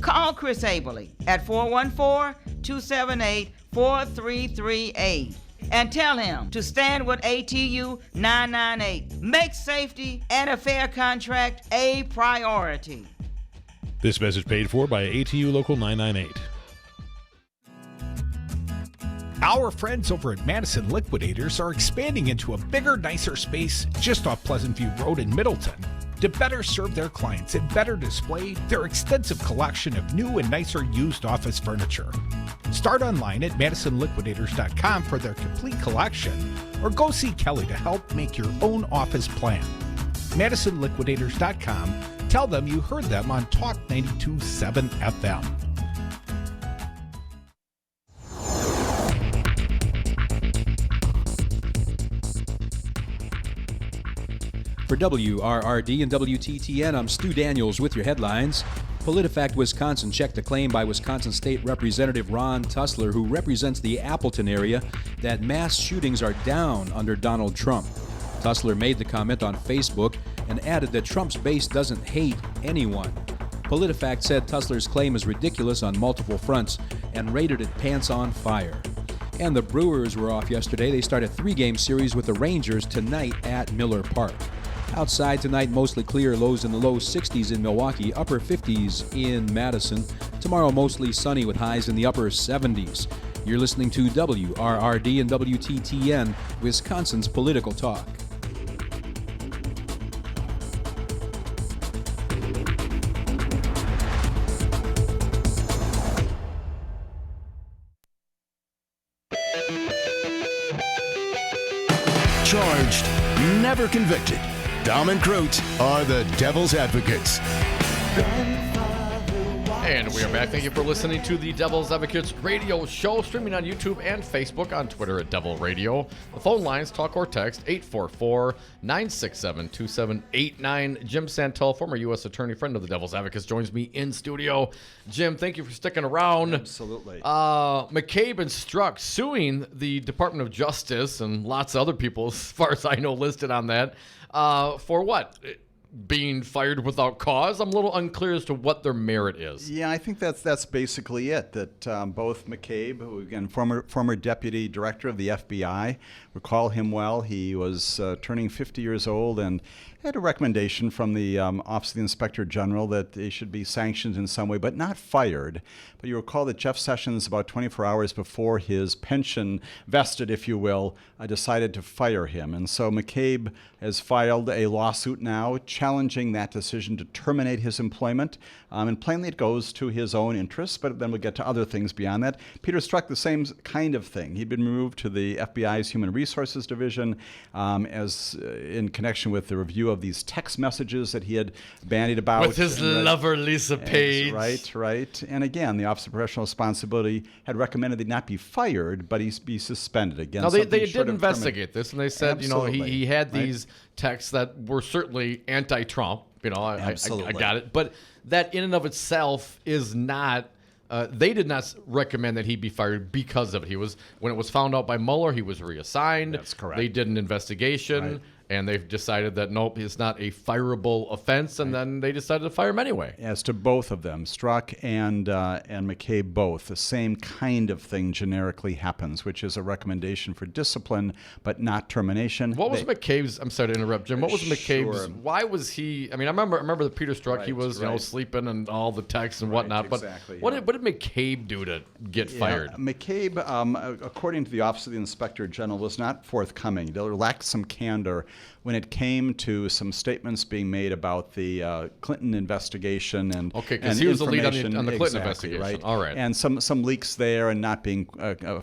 Call Chris Aberly at 414-278-4338 and tell him to stand with ATU 998. Make safety and a fair contract a priority. This message paid for by ATU Local 998. Our friends over at Madison Liquidators are expanding into a bigger, nicer space just off Pleasant View Road in Middleton to better serve their clients and better display their extensive collection of new and nicer used office furniture. Start online at madisonliquidators.com for their complete collection, or go see Kelly to help make your own office plan. madisonliquidators.com. Tell them you heard them on Talk 92.7 FM. For WRRD and WTTN, I'm Stu Daniels with your headlines. PolitiFact Wisconsin checked a claim by Wisconsin State Representative Ron Tussler, who represents the Appleton area, that mass shootings are down under Donald Trump. Tussler made the comment on Facebook and added that Trump's base doesn't hate anyone. PolitiFact said Tussler's claim is ridiculous on multiple fronts and rated it pants on fire. And the Brewers were off yesterday. They start a 3-game series with the Rangers tonight at Miller Park. Outside tonight, mostly clear, lows in the low 60s in Milwaukee, upper 50s in Madison. Tomorrow, mostly sunny with highs in the upper 70s. You're listening to WRRD and WTTN, Wisconsin's political talk. Charged, never convicted. Dom and Croot are the Devil's Advocates. And we are back. Thank you for listening to the Devil's Advocates radio show, streaming on YouTube and Facebook, on Twitter at Devil Radio. The phone lines, talk or text, 844-967-2789. Jim Santelle, former U.S. Attorney, friend of the Devil's Advocates, joins me in studio. Jim, thank you for sticking around. Absolutely. McCabe and Strzok suing the Department of Justice and lots of other people, as far as I know, listed on that, for what? Being fired without cause? I'm a little unclear as to what their merit is. Yeah, I think that's basically it. That both McCabe, who again former deputy director of the FBI, recall him well. He was turning 50 years old and had a recommendation from the Office of the Inspector General that they should be sanctioned in some way, but not fired. But you recall that Jeff Sessions, about 24 hours before his pension vested, if you will, decided to fire him. And so McCabe has filed a lawsuit now challenging that decision to terminate his employment. And plainly it goes to his own interests, but then we'll get to other things beyond that. Peter Strzok, the same kind of thing. He'd been moved to the FBI's Human Resources Division in connection with the review of these text messages that he had bandied about. With his lover, Lisa Page. Right. And again, the Office of Professional Responsibility had recommended that he not be fired, but he be suspended. Again, now, they did investigate this, and they said, Absolutely. he had these texts that were certainly anti-Trump. I got it. But that in and of itself is not... they did not recommend that he be fired because of it. When it was found out by Mueller, he was reassigned. That's correct. They did an investigation, and they've decided that, nope, it's not a fireable offense, and then they decided to fire him anyway. As to both of them, Strzok and McCabe both, the same kind of thing generically happens, which is a recommendation for discipline, but not termination. What was McCabe's, I'm sorry to interrupt, Jim, what was McCabe's, Sure. why was he, I remember the Peter Strzok, he was, sleeping and all the texts and whatnot, but exactly, what did McCabe do to get fired? McCabe, according to the Office of the Inspector General, was not forthcoming. They lacked some candor when it came to some statements being made about the Clinton investigation and because he was the lead on the Clinton exactly, investigation. Right? All right. And some leaks there and not being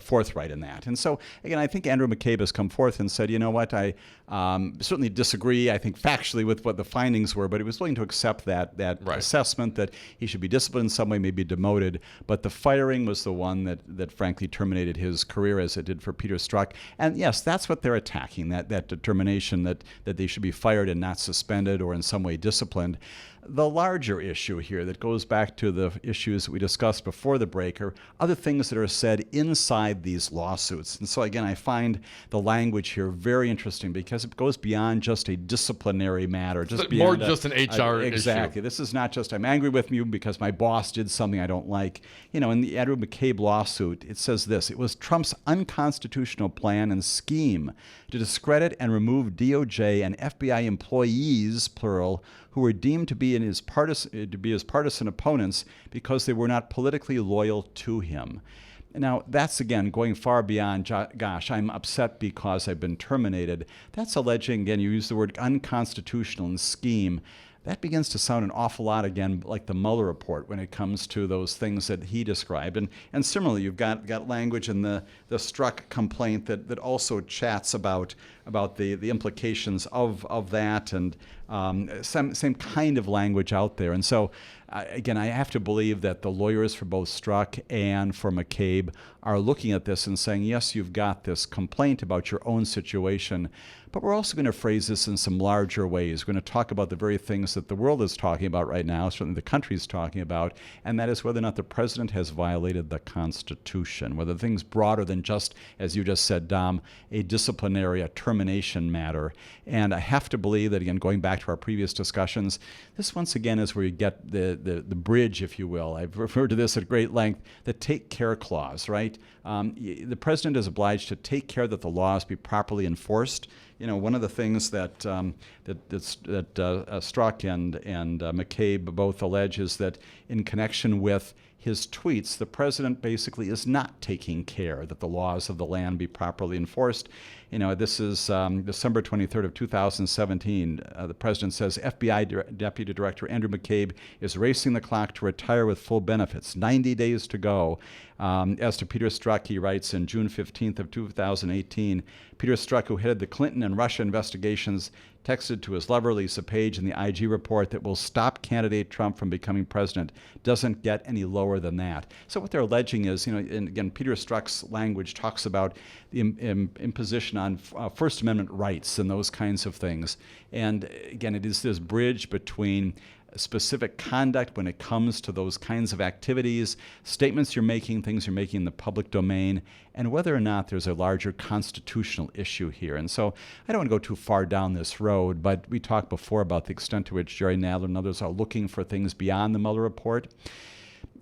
forthright in that. And so, again, I think Andrew McCabe has come forth and said, you know what, I certainly disagree, I think, factually with what the findings were, but he was willing to accept that assessment that he should be disciplined in some way, maybe demoted. But the firing was the one that frankly terminated his career, as it did for Peter Strzok. And yes, that's what they're attacking, that determination that they should be fired and not suspended or in some way disciplined. The larger issue here that goes back to the issues that we discussed before the break are other things that are said inside these lawsuits. And so again, I find the language here very interesting because it goes beyond just a disciplinary matter. More just an HR issue. Exactly. This is not just I'm angry with you because my boss did something I don't like. In the Andrew McCabe lawsuit, it says this: it was Trump's unconstitutional plan and scheme to discredit and remove DOJ and FBI employees, plural, who were deemed to be his partisan opponents because they were not politically loyal to him. Now, that's, again, going far beyond, gosh, I'm upset because I've been terminated. That's alleging, again, you use the word unconstitutional and scheme. That begins to sound an awful lot, again, like the Mueller report when it comes to those things that he described. And similarly, you've got language in the Strzok complaint that also chats about the implications of that, and same kind of language out there. And so, again, I have to believe that the lawyers for both Strzok and for McCabe are looking at this and saying, yes, you've got this complaint about your own situation, but we're also going to phrase this in some larger ways. We're going to talk about the very things that the world is talking about right now, certainly the country is talking about, and that is whether or not the president has violated the Constitution, whether things broader than just, as you just said, Dom, a disciplinary, a termination matter. And I have to believe that, again, going back to our previous discussions, this once again is where you get the bridge, if you will. I've referred to this at great length, the take care clause, right? The president is obliged to take care that the laws be properly enforced. One of the things that Strzok and McCabe both allege is that in connection with his tweets, the president basically is not taking care that the laws of the land be properly enforced. This is December 23rd of 2017. The president says FBI Deputy Director Andrew McCabe is racing the clock to retire with full benefits. 90 days to go. As to Peter Strzok, he writes in June 15th of 2018, Peter Strzok, who headed the Clinton and Russia investigations, texted to his lover, Lisa Page, in the IG report that will stop candidate Trump from becoming president. Doesn't get any lower than that. So what they're alleging is, and again, Peter Strzok's language talks about the imposition on First Amendment rights and those kinds of things. And again, it is this bridge between specific conduct when it comes to those kinds of activities, statements you're making, things you're making in the public domain, and whether or not there's a larger constitutional issue here. And so I don't want to go too far down this road, but we talked before about the extent to which Jerry Nadler and others are looking for things beyond the Mueller report.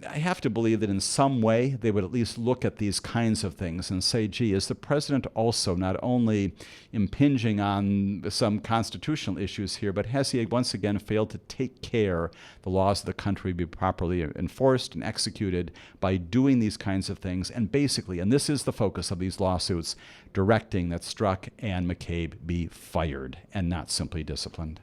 I have to believe that in some way they would at least look at these kinds of things and say, gee, is the president also not only impinging on some constitutional issues here, but has he once again failed to take care the laws of the country be properly enforced and executed by doing these kinds of things? And basically, and this is the focus of these lawsuits, directing that Strzok and McCabe be fired and not simply disciplined.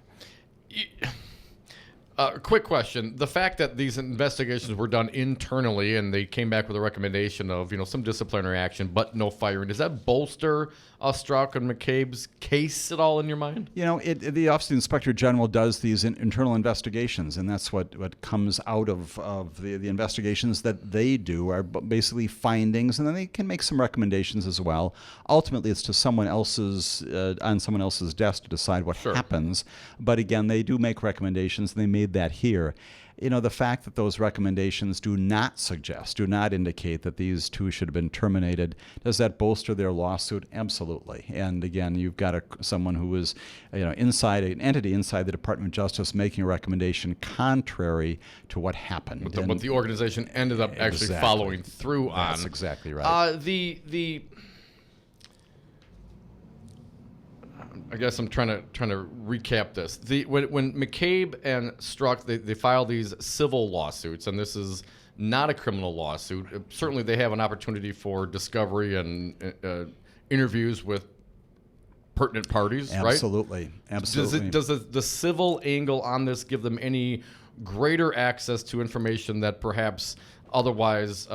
Quick question. The fact that these investigations were done internally and they came back with a recommendation of, some disciplinary action, but no firing, does that bolster Strzok and McCabe's case at all in your mind? The Office of the Inspector General does these internal investigations, and that's what comes out of the investigations that they do are basically findings, and then they can make some recommendations as well. Ultimately, it's to someone else's on someone else's desk to decide what happens. But again, they do make recommendations, and they made that here. The fact that those recommendations do not indicate that these two should have been terminated, does that bolster their lawsuit? Absolutely. And again, you've got someone who is, inside an entity inside the Department of Justice making a recommendation contrary to what happened. What the organization ended up actually following through on. That's exactly right. I guess I'm trying to recap this. When McCabe and Strzok they file these civil lawsuits, and this is not a criminal lawsuit. Certainly, they have an opportunity for discovery and interviews with pertinent parties. Absolutely. Right? Absolutely. Does the civil angle on this give them any greater access to information that perhaps otherwise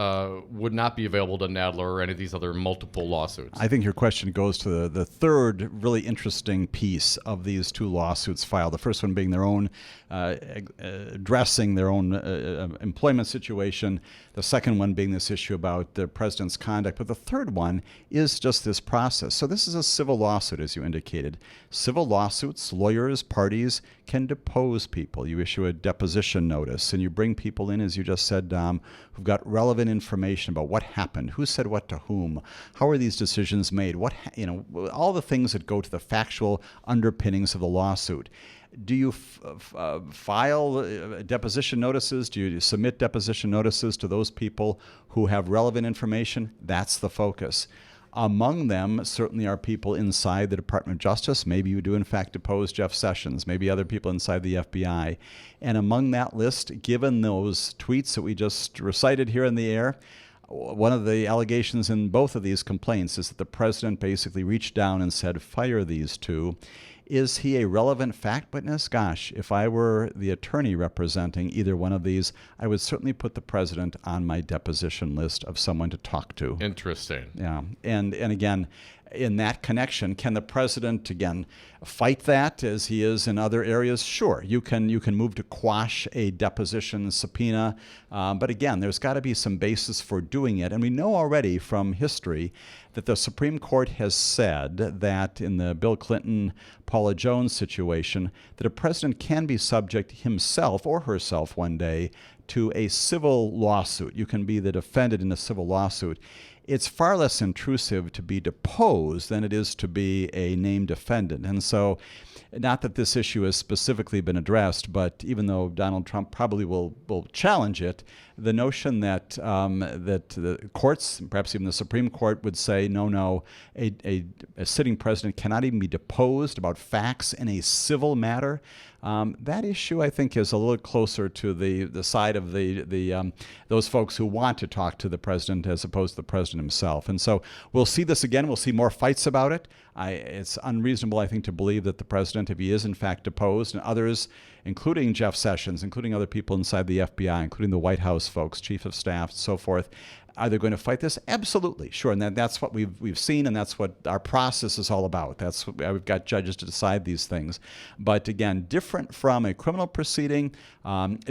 would not be available to Nadler or any of these other multiple lawsuits? I think your question goes to the third really interesting piece of these two lawsuits filed. The first one being their own addressing their own employment situation. The second one being this issue about the president's conduct. But the third one is just this process. So this is a civil lawsuit, as you indicated. Civil lawsuits, lawyers, parties can depose people. You issue a deposition notice, and you bring people in, as you just said, Dom, who've got relevant information about what happened, who said what to whom, how are these decisions made, all the things that go to the factual underpinnings of the lawsuit. Do you file deposition notices? Do you submit deposition notices to those people who have relevant information? That's the focus. Among them certainly are people inside the Department of Justice. Maybe you do in fact depose Jeff Sessions, maybe other people inside the FBI. And among that list, given those tweets that we just recited here in the air, one of the allegations in both of these complaints is that the president basically reached down and said, fire these two. Is he a relevant fact witness? Gosh, if I were the attorney representing either one of these, I would certainly put the president on my deposition list of someone to talk to. Interesting. Yeah. And again, in that connection, can the president, again, fight that as he is in other areas? Sure. You can move to quash a deposition subpoena. But again, there's got to be some basis for doing it. And we know already from history that the Supreme Court has said that in the Bill Clinton, Paula Jones situation, that a president can be subject himself or herself one day to a civil lawsuit. You can be the defendant in a civil lawsuit. It's far less intrusive to be deposed than it is to be a named defendant. And so, not that this issue has specifically been addressed, but even though Donald Trump probably will challenge it, the notion that that the courts, perhaps even the Supreme Court, would say, no, a sitting president cannot even be deposed about facts in a civil matter. That issue, I think, is a little closer to the side of those folks who want to talk to the president as opposed to the president himself. And so we'll see this again. We'll see more fights about it. It's unreasonable, I think, to believe that the president, if he is in fact deposed, and others, including Jeff Sessions, including other people inside the FBI, including the White House folks, chief of staff, and so forth, are they going to fight this? Absolutely, sure. And that's what we've seen, and that's what our process is all about. That's what, we've got judges to decide these things. But again, different from a criminal proceeding,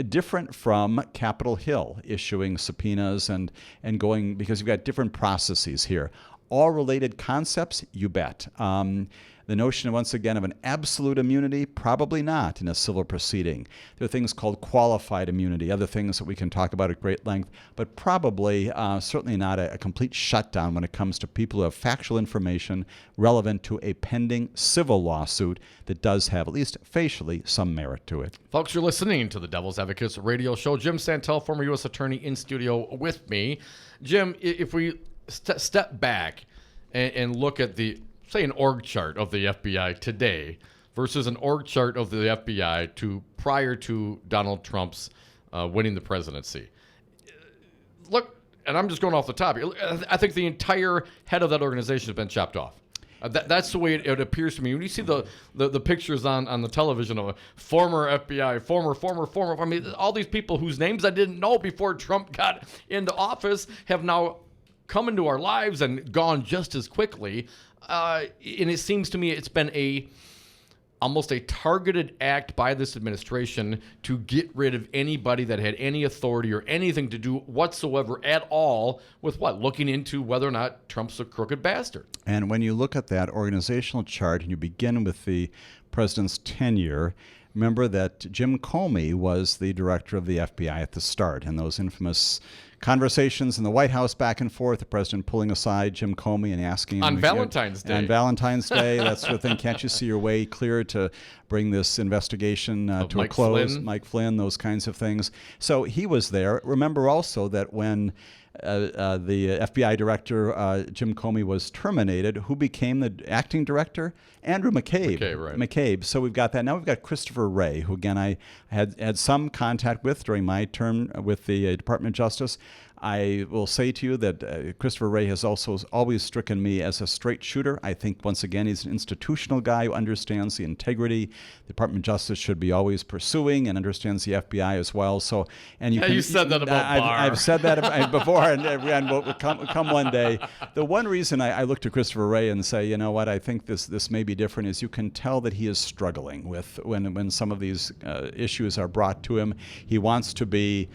different from Capitol Hill issuing subpoenas and going, because you've got different processes here. All related concepts, you bet. The notion, once again, of an absolute immunity, probably not in a civil proceeding. There are things called qualified immunity, other things that we can talk about at great length, but probably certainly not a complete shutdown when it comes to people who have factual information relevant to a pending civil lawsuit that does have, at least facially, some merit to it. Folks, you're listening to the Devil's Advocates radio show. Jim Santelle, former U.S. attorney, in studio with me. Jim, if we step back and look at the, say, an org chart of the FBI today versus an org chart of the FBI prior to Donald Trump's winning the presidency. Look, and I'm just going off the top. I think the entire head of that organization has been chopped off. That's the way it appears to me. When you see the pictures on the television of a former FBI, former, I mean, all these people whose names I didn't know before Trump got into office have now come into our lives and gone just as quickly. And it seems to me it's been almost a targeted act by this administration to get rid of anybody that had any authority or anything to do whatsoever at all with looking into whether or not Trump's a crooked bastard. And when you look at that organizational chart and you begin with the president's tenure, remember that Jim Comey was the director of the FBI at the start, and those infamous conversations in the White House back and forth, the president pulling aside Jim Comey and asking him... On Valentine's Day. On Valentine's Day, that sort of thing. Can't you see your way clear to bring this investigation to a close? Mike Flynn, those kinds of things. So he was there. Remember also that when the FBI director, Jim Comey, was terminated, who became the acting director? Andrew McCabe. McCabe. So we've got that. Now we've got Christopher Wray, who, again, I had some contact with during my term with the Department of Justice. I will say to you that Christopher Wray has also always stricken me as a straight shooter. I think, once again, he's an institutional guy who understands the integrity the Department of Justice should be always pursuing and understands the FBI as well. So, and you said that about Barr. I've said that before, and will come one day. The one reason I look to Christopher Wray and say, you know what, I think this may be different, is you can tell that he is struggling with when some of these issues are brought to him. He wants to be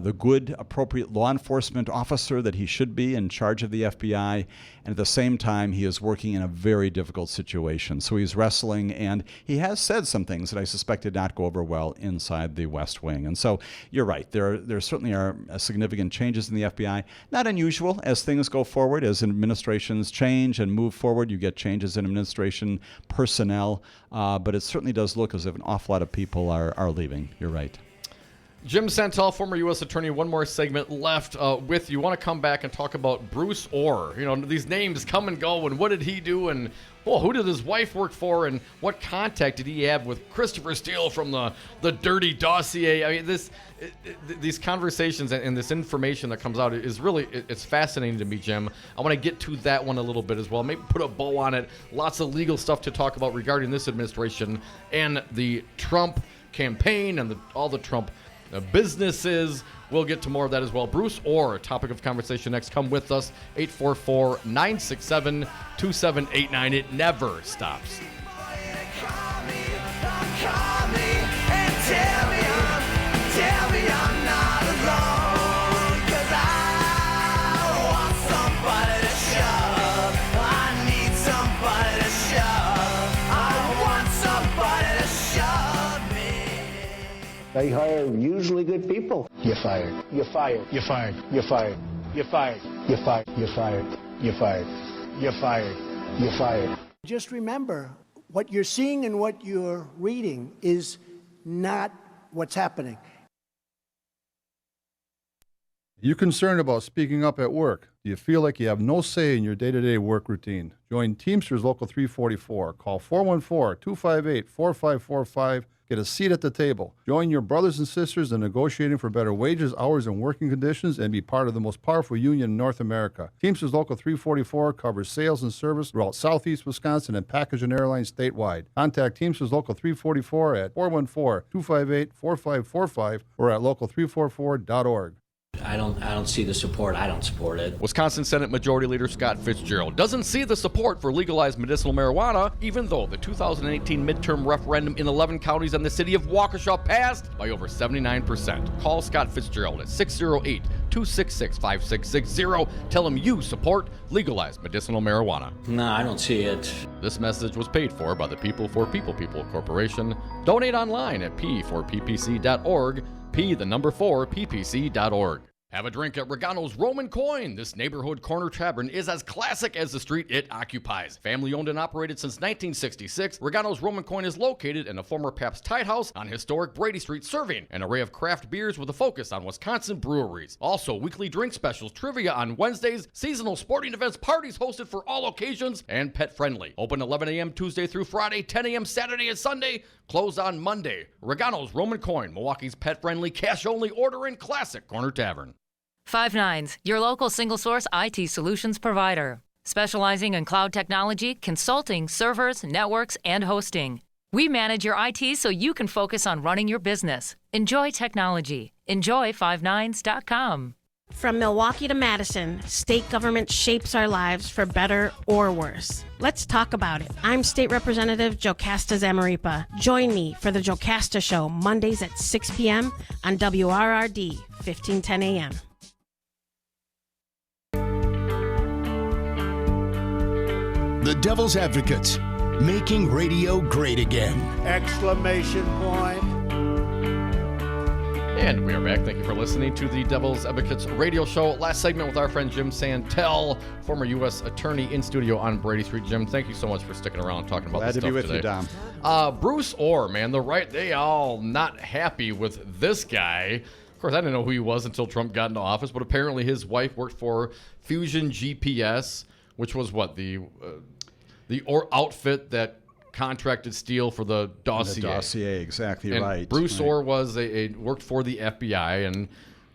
the good, appropriate law enforcement officer that he should be in charge of the FBI, and at the same time, he is working in a very difficult situation. So he's wrestling, and he has said some things that I suspect did not go over well inside the West Wing. And so you're right, there certainly are significant changes in the FBI. Not unusual as things go forward, as administrations change and move forward, you get changes in administration personnel, but it certainly does look as if an awful lot of people are leaving. You're right. Jim Santelle, former U.S. attorney, one more segment left with you. Want to come back and talk about Bruce Orr. You know, these names come and go, and what did he do, and who did his wife work for, and what contact did he have with Christopher Steele from the dirty dossier? I mean, these conversations and this information that comes out is really, it's fascinating to me, Jim. I want to get to that one a little bit as well. Maybe put a bow on it. Lots of legal stuff to talk about regarding this administration and the Trump campaign and all the Trump businesses. We'll get to more of that as well. Bruce Orr, topic of conversation next. Come with us, 844-967-2789. It never stops. They hire usually good people. You're fired. You're fired. You're fired. You're fired. You're fired. You're fired. You're fired. You're fired. You're fired. You're fired. Just remember, what you're seeing and what you're reading is not what's happening. You concerned about speaking up at work? Do you feel like you have no say in your day-to-day work routine? Join Teamsters Local 344. Call 414-258-4545. Get a seat at the table. Join your brothers and sisters in negotiating for better wages, hours, and working conditions, and be part of the most powerful union in North America. Teamsters Local 344 covers sales and service throughout Southeast Wisconsin and package and airlines statewide. Contact Teamsters Local 344 at 414-258-4545 or at local344.org. I don't see the support. I don't support it. Wisconsin Senate Majority Leader Scott Fitzgerald doesn't see the support for legalized medicinal marijuana, even though the 2018 midterm referendum in 11 counties and the city of Waukesha passed by over 79%. Call Scott Fitzgerald at 608-266-5660. Tell him you support legalized medicinal marijuana. No, I don't see it. This message was paid for by the People for People Corporation. Donate online at p4ppc.org, p4ppc.org. Have a drink at Regano's Roman Coin. This neighborhood corner tavern is as classic as the street it occupies. Family owned and operated since 1966, Regano's Roman Coin is located in a former Pabst Tide House on historic Brady Street, serving an array of craft beers with a focus on Wisconsin breweries. Also, weekly drink specials, trivia on Wednesdays, seasonal sporting events, parties hosted for all occasions, and pet friendly. Open 11 a.m. Tuesday through Friday, 10 a.m. Saturday and Sunday, closed on Monday. Regano's Roman Coin, Milwaukee's pet friendly, cash only order and classic corner tavern. 5 Nines, your local single-source IT solutions provider, specializing in cloud technology, consulting, servers, networks, and hosting. We manage your IT so you can focus on running your business. Enjoy technology. Enjoy 59s.com. From Milwaukee to Madison, state government shapes our lives for better or worse. Let's talk about it. I'm State Representative Jocasta Zamaripa. Join me for the Jocasta Show, Mondays at 6 p.m. on WRRD, 1510 a.m. The Devil's Advocates, making radio great again. Exclamation point. And we are back. Thank you for listening to the Devil's Advocates radio show. Last segment with our friend Jim Santelle, former U.S. attorney in studio on Brady Street. Jim, thank you so much for sticking around and talking about this stuff today. Glad to be with you, Dom. Bruce Orr, man, they all not happy with this guy. Of course, I didn't know who he was until Trump got into office, but apparently his wife worked for Fusion GPS, which was what, the outfit that contracted Steele for the dossier. The dossier, exactly and right. Bruce Orr was worked for the FBI, and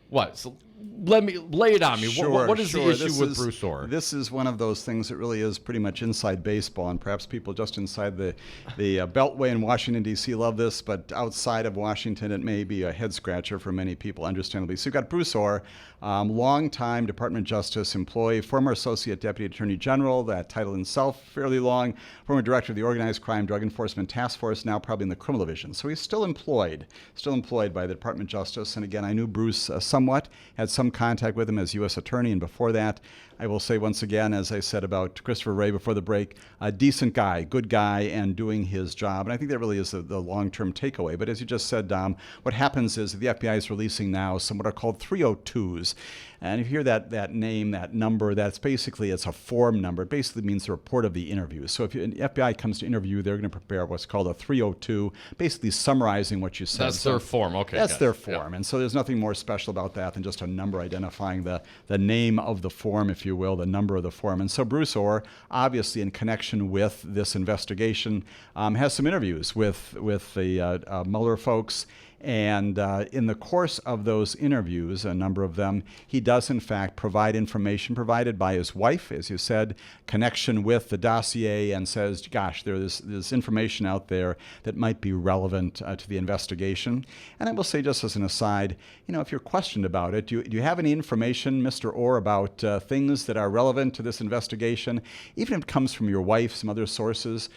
what? So let me lay it on me. Sure, what is sure. the issue with Bruce Orr? This is one of those things that really is pretty much inside baseball, and perhaps people just inside the Beltway in Washington, D.C. love this, but outside of Washington, it may be a head scratcher for many people, understandably. So you've got Bruce Orr, longtime Department of Justice employee, former Associate Deputy Attorney General, that title itself fairly long, former Director of the Organized Crime Drug Enforcement Task Force, now probably in the Criminal Division. So he's still employed by the Department of Justice. And again, I knew Bruce somewhat, had some contact with him as U.S. Attorney, and before that, I will say once again, as I said about Christopher Wray before the break, a decent guy, good guy, and doing his job. And I think that really is the long-term takeaway. But as you just said, Dom, what happens is the FBI is releasing now some what are called 302s. And if you hear that name, that number, it's a form number. It basically means the report of the interview. So if the FBI comes to interview, they're going to prepare what's called a 302, basically summarizing what you said. That's their form, okay. That's their form. Yeah. And so there's nothing more special about that than just a number identifying the name of the form, if you will, the number of the form. And so Bruce Orr, obviously in connection with this investigation, has some interviews with the Mueller folks. And in the course of those interviews, a number of them, he does in fact provide information provided by his wife, as you said, connection with the dossier, and says, gosh, there's information out there that might be relevant to the investigation. And I will say, just as an aside, if you're questioned about it, do you have any information, Mr. Orr, about things that are relevant to this investigation? Even if it comes from your wife, some other sources,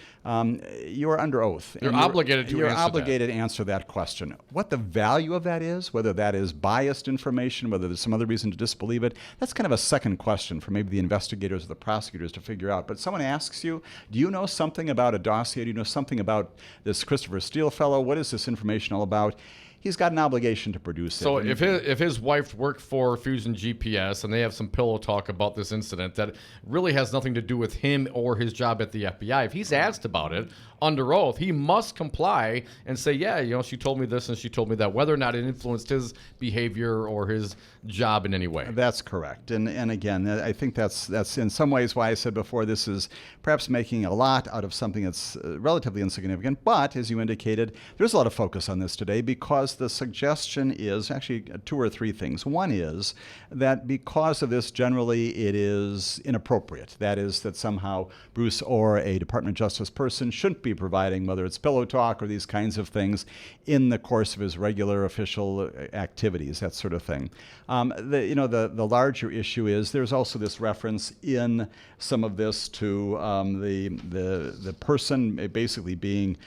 you are under oath. You're obligated to answer that question. What the value of that is, whether that is biased information, whether there's some other reason to disbelieve it, that's kind of a second question for maybe the investigators or the prosecutors to figure out. But someone asks you, do you know something about a dossier? Do you know something about this Christopher Steele fellow? What is this information all about? He's got an obligation to produce it. So if his wife worked for Fusion GPS and they have some pillow talk about this incident that really has nothing to do with him or his job at the FBI, if he's asked about it under oath, he must comply and say, yeah, she told me this and she told me that, whether or not it influenced his behavior or his job in any way. That's correct. And again, I think that's in some ways why I said before, this is perhaps making a lot out of something that's relatively insignificant. But as you indicated, there's a lot of focus on this today because the suggestion is actually two or three things. One is that because of this, generally it is inappropriate. That is, that somehow Bruce Orr, a Department of Justice person, shouldn't be be providing, whether it's pillow talk or these kinds of things, in the course of his regular official activities, that sort of thing. The larger issue is there's also this reference in some of this to the person basically being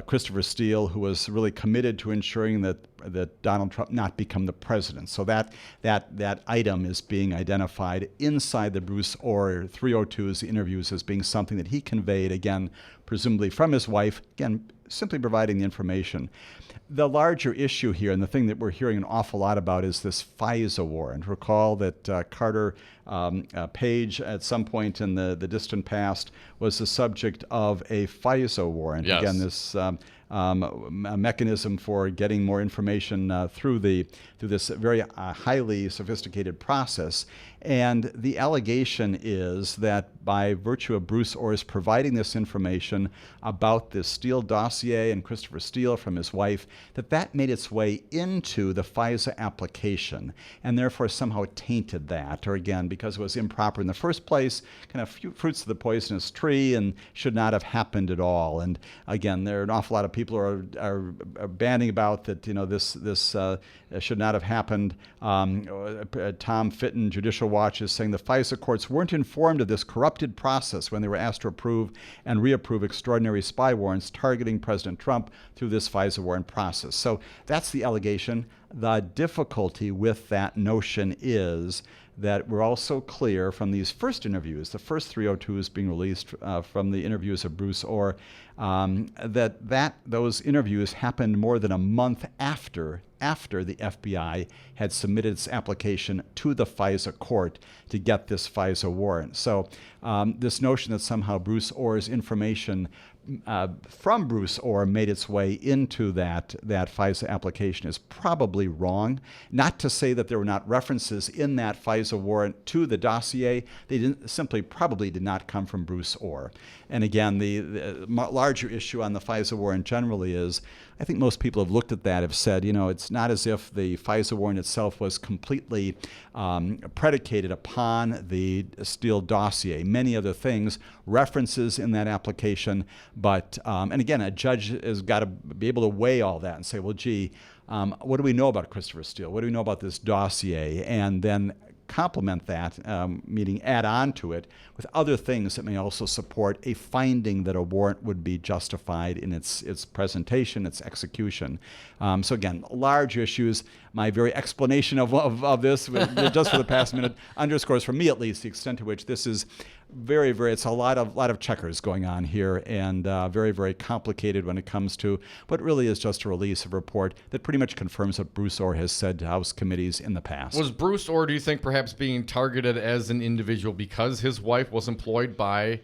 Christopher Steele, who was really committed to ensuring that Donald Trump not become the president. So that item is being identified inside the Bruce Orr 302's interviews as being something that he conveyed, again, presumably from his wife, again, simply providing the information. The larger issue here, and the thing that we're hearing an awful lot about, is this FISA warrant. Recall that Carter Page, at some point in the distant past, was the subject of a FISA warrant. Yes. Again, this mechanism for getting more information through this very highly sophisticated process. And the allegation is that by virtue of Bruce Orr's providing this information about this Steele dossier and Christopher Steele from his wife, that made its way into the FISA application and therefore somehow tainted that, or again, because it was improper in the first place, kind of fruits of the poisonous tree and should not have happened at all. And again, there are an awful lot of people who are bandying about that, this should not have happened. Tom Fitton, Judicial Watch, is saying the FISA courts weren't informed of this corrupted process when they were asked to approve and reapprove extraordinary spy warrants targeting President Trump through this FISA warrant process. So that's the allegation. The difficulty with that notion is that we're also clear from these first interviews, the first 302s being released from the interviews of Bruce Orr, that those interviews happened more than a month after the FBI had submitted its application to the FISA court to get this FISA warrant. So this notion that somehow Bruce Orr's information from Bruce Orr made its way into that FISA application is probably wrong. Not to say that there were not references in that FISA warrant to the dossier. They probably did not come from Bruce Orr. And again, the larger issue on the FISA warrant generally is, I think most people have looked at that, have said, it's not as if the FISA warrant itself was completely predicated upon the Steele dossier. Many other things, references in that application, but, and again, a judge has got to be able to weigh all that and say, well, gee, what do we know about Christopher Steele? What do we know about this dossier? And then complement that, meaning add on to it with other things that may also support a finding that a warrant would be justified in its presentation, its execution. So again, large issues. My very explanation of this, just for the past minute, underscores, for me at least, the extent to which this is very, very, it's a lot of checkers going on here, and very, very complicated when it comes to what really is just a release of a report that pretty much confirms what Bruce Orr has said to House committees in the past. Was Bruce Orr, do you think, perhaps being targeted as an individual because his wife was employed by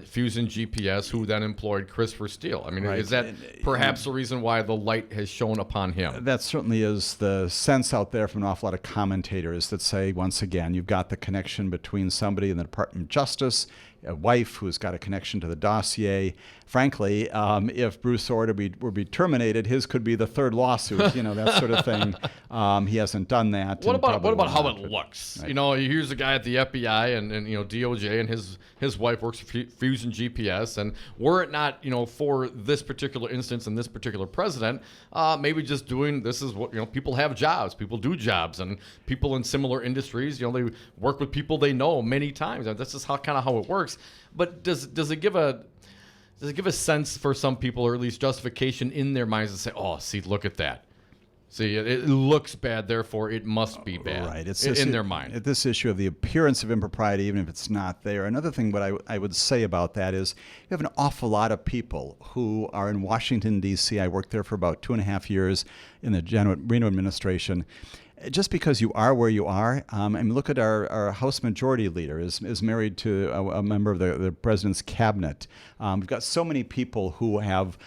Fusion GPS, who then employed Christopher Steele? I mean, right. Is that perhaps the reason why the light has shone upon him? That certainly is the sense out there from an awful lot of commentators that say, once again, you've got the connection between somebody in the Department of Justice, a wife who's got a connection to the dossier. Frankly, if Bruce Orr were be terminated, his could be the third lawsuit, that sort of thing. He hasn't done that. What about how it looks? Right. Here's a guy at the FBI and DOJ, and his wife works for Fusion GPS, and were it not for this particular instance and this particular president, maybe just doing this is what people have jobs, people do jobs, and people in similar industries, they work with people they know many times. That's just how it works. But does it give a sense for some people, or at least justification in their minds, to say, oh, see, look at that. See, it looks bad, therefore it must be bad. Right. It's in their mind. This issue of the appearance of impropriety, even if it's not there. Another thing what I would say about that is you have an awful lot of people who are in Washington, D.C. I worked there for about 2.5 years in the Reno administration. Just because you are where you are, look at our House Majority Leader is married to a member of the President's cabinet. We've got so many people who have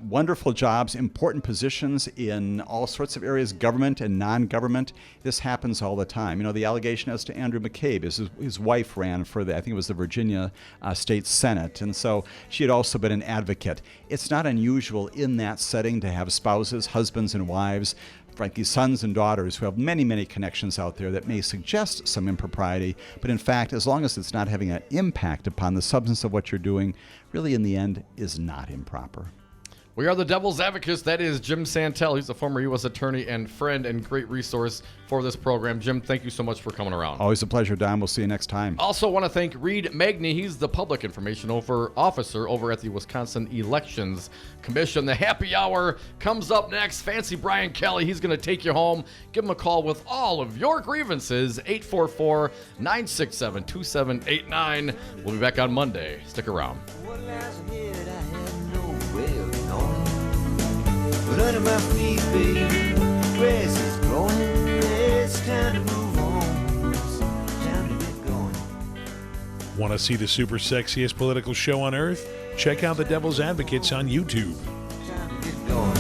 wonderful jobs, important positions in all sorts of areas, government and non-government. This happens all the time. The allegation as to Andrew McCabe is his wife ran for I think it was the Virginia State Senate, and so she had also been an advocate. It's not unusual in that setting to have spouses, husbands and wives, frankly, sons and daughters who have many, many connections out there that may suggest some impropriety, but in fact, as long as it's not having an impact upon the substance of what you're doing, really in the end is not improper. We are the Devil's Advocates. That is Jim Santelle. He's a former U.S. attorney and friend and great resource for this program. Jim, thank you so much for coming around. Always a pleasure, Don. We'll see you next time. Also want to thank Reid Magney. He's the public information officer over at the Wisconsin Elections Commission. The happy hour comes up next. Fancy Bryan Kelly. He's going to take you home. Give him a call with all of your grievances. 844-967-2789. We'll be back on Monday. Stick around. But under my feet, baby, grass is growing. It's time to move on. It's time to get going. Want to see the super sexiest political show on earth? Check out the Devil's Advocates on YouTube. Time to get going.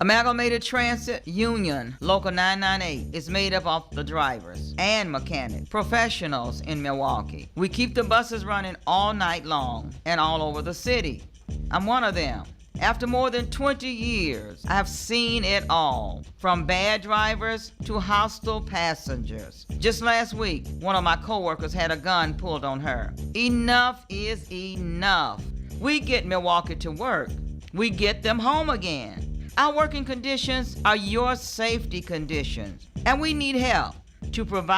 Amalgamated Transit Union Local 998 is made up of the drivers and mechanics, professionals in Milwaukee. We keep the buses running all night long and all over the city. I'm one of them. After more than 20 years, I have seen it all, from bad drivers to hostile passengers. Just last week, one of my coworkers had a gun pulled on her. Enough is enough. We get Milwaukee to work. We get them home again. Our working conditions are your safety conditions, and we need help to provide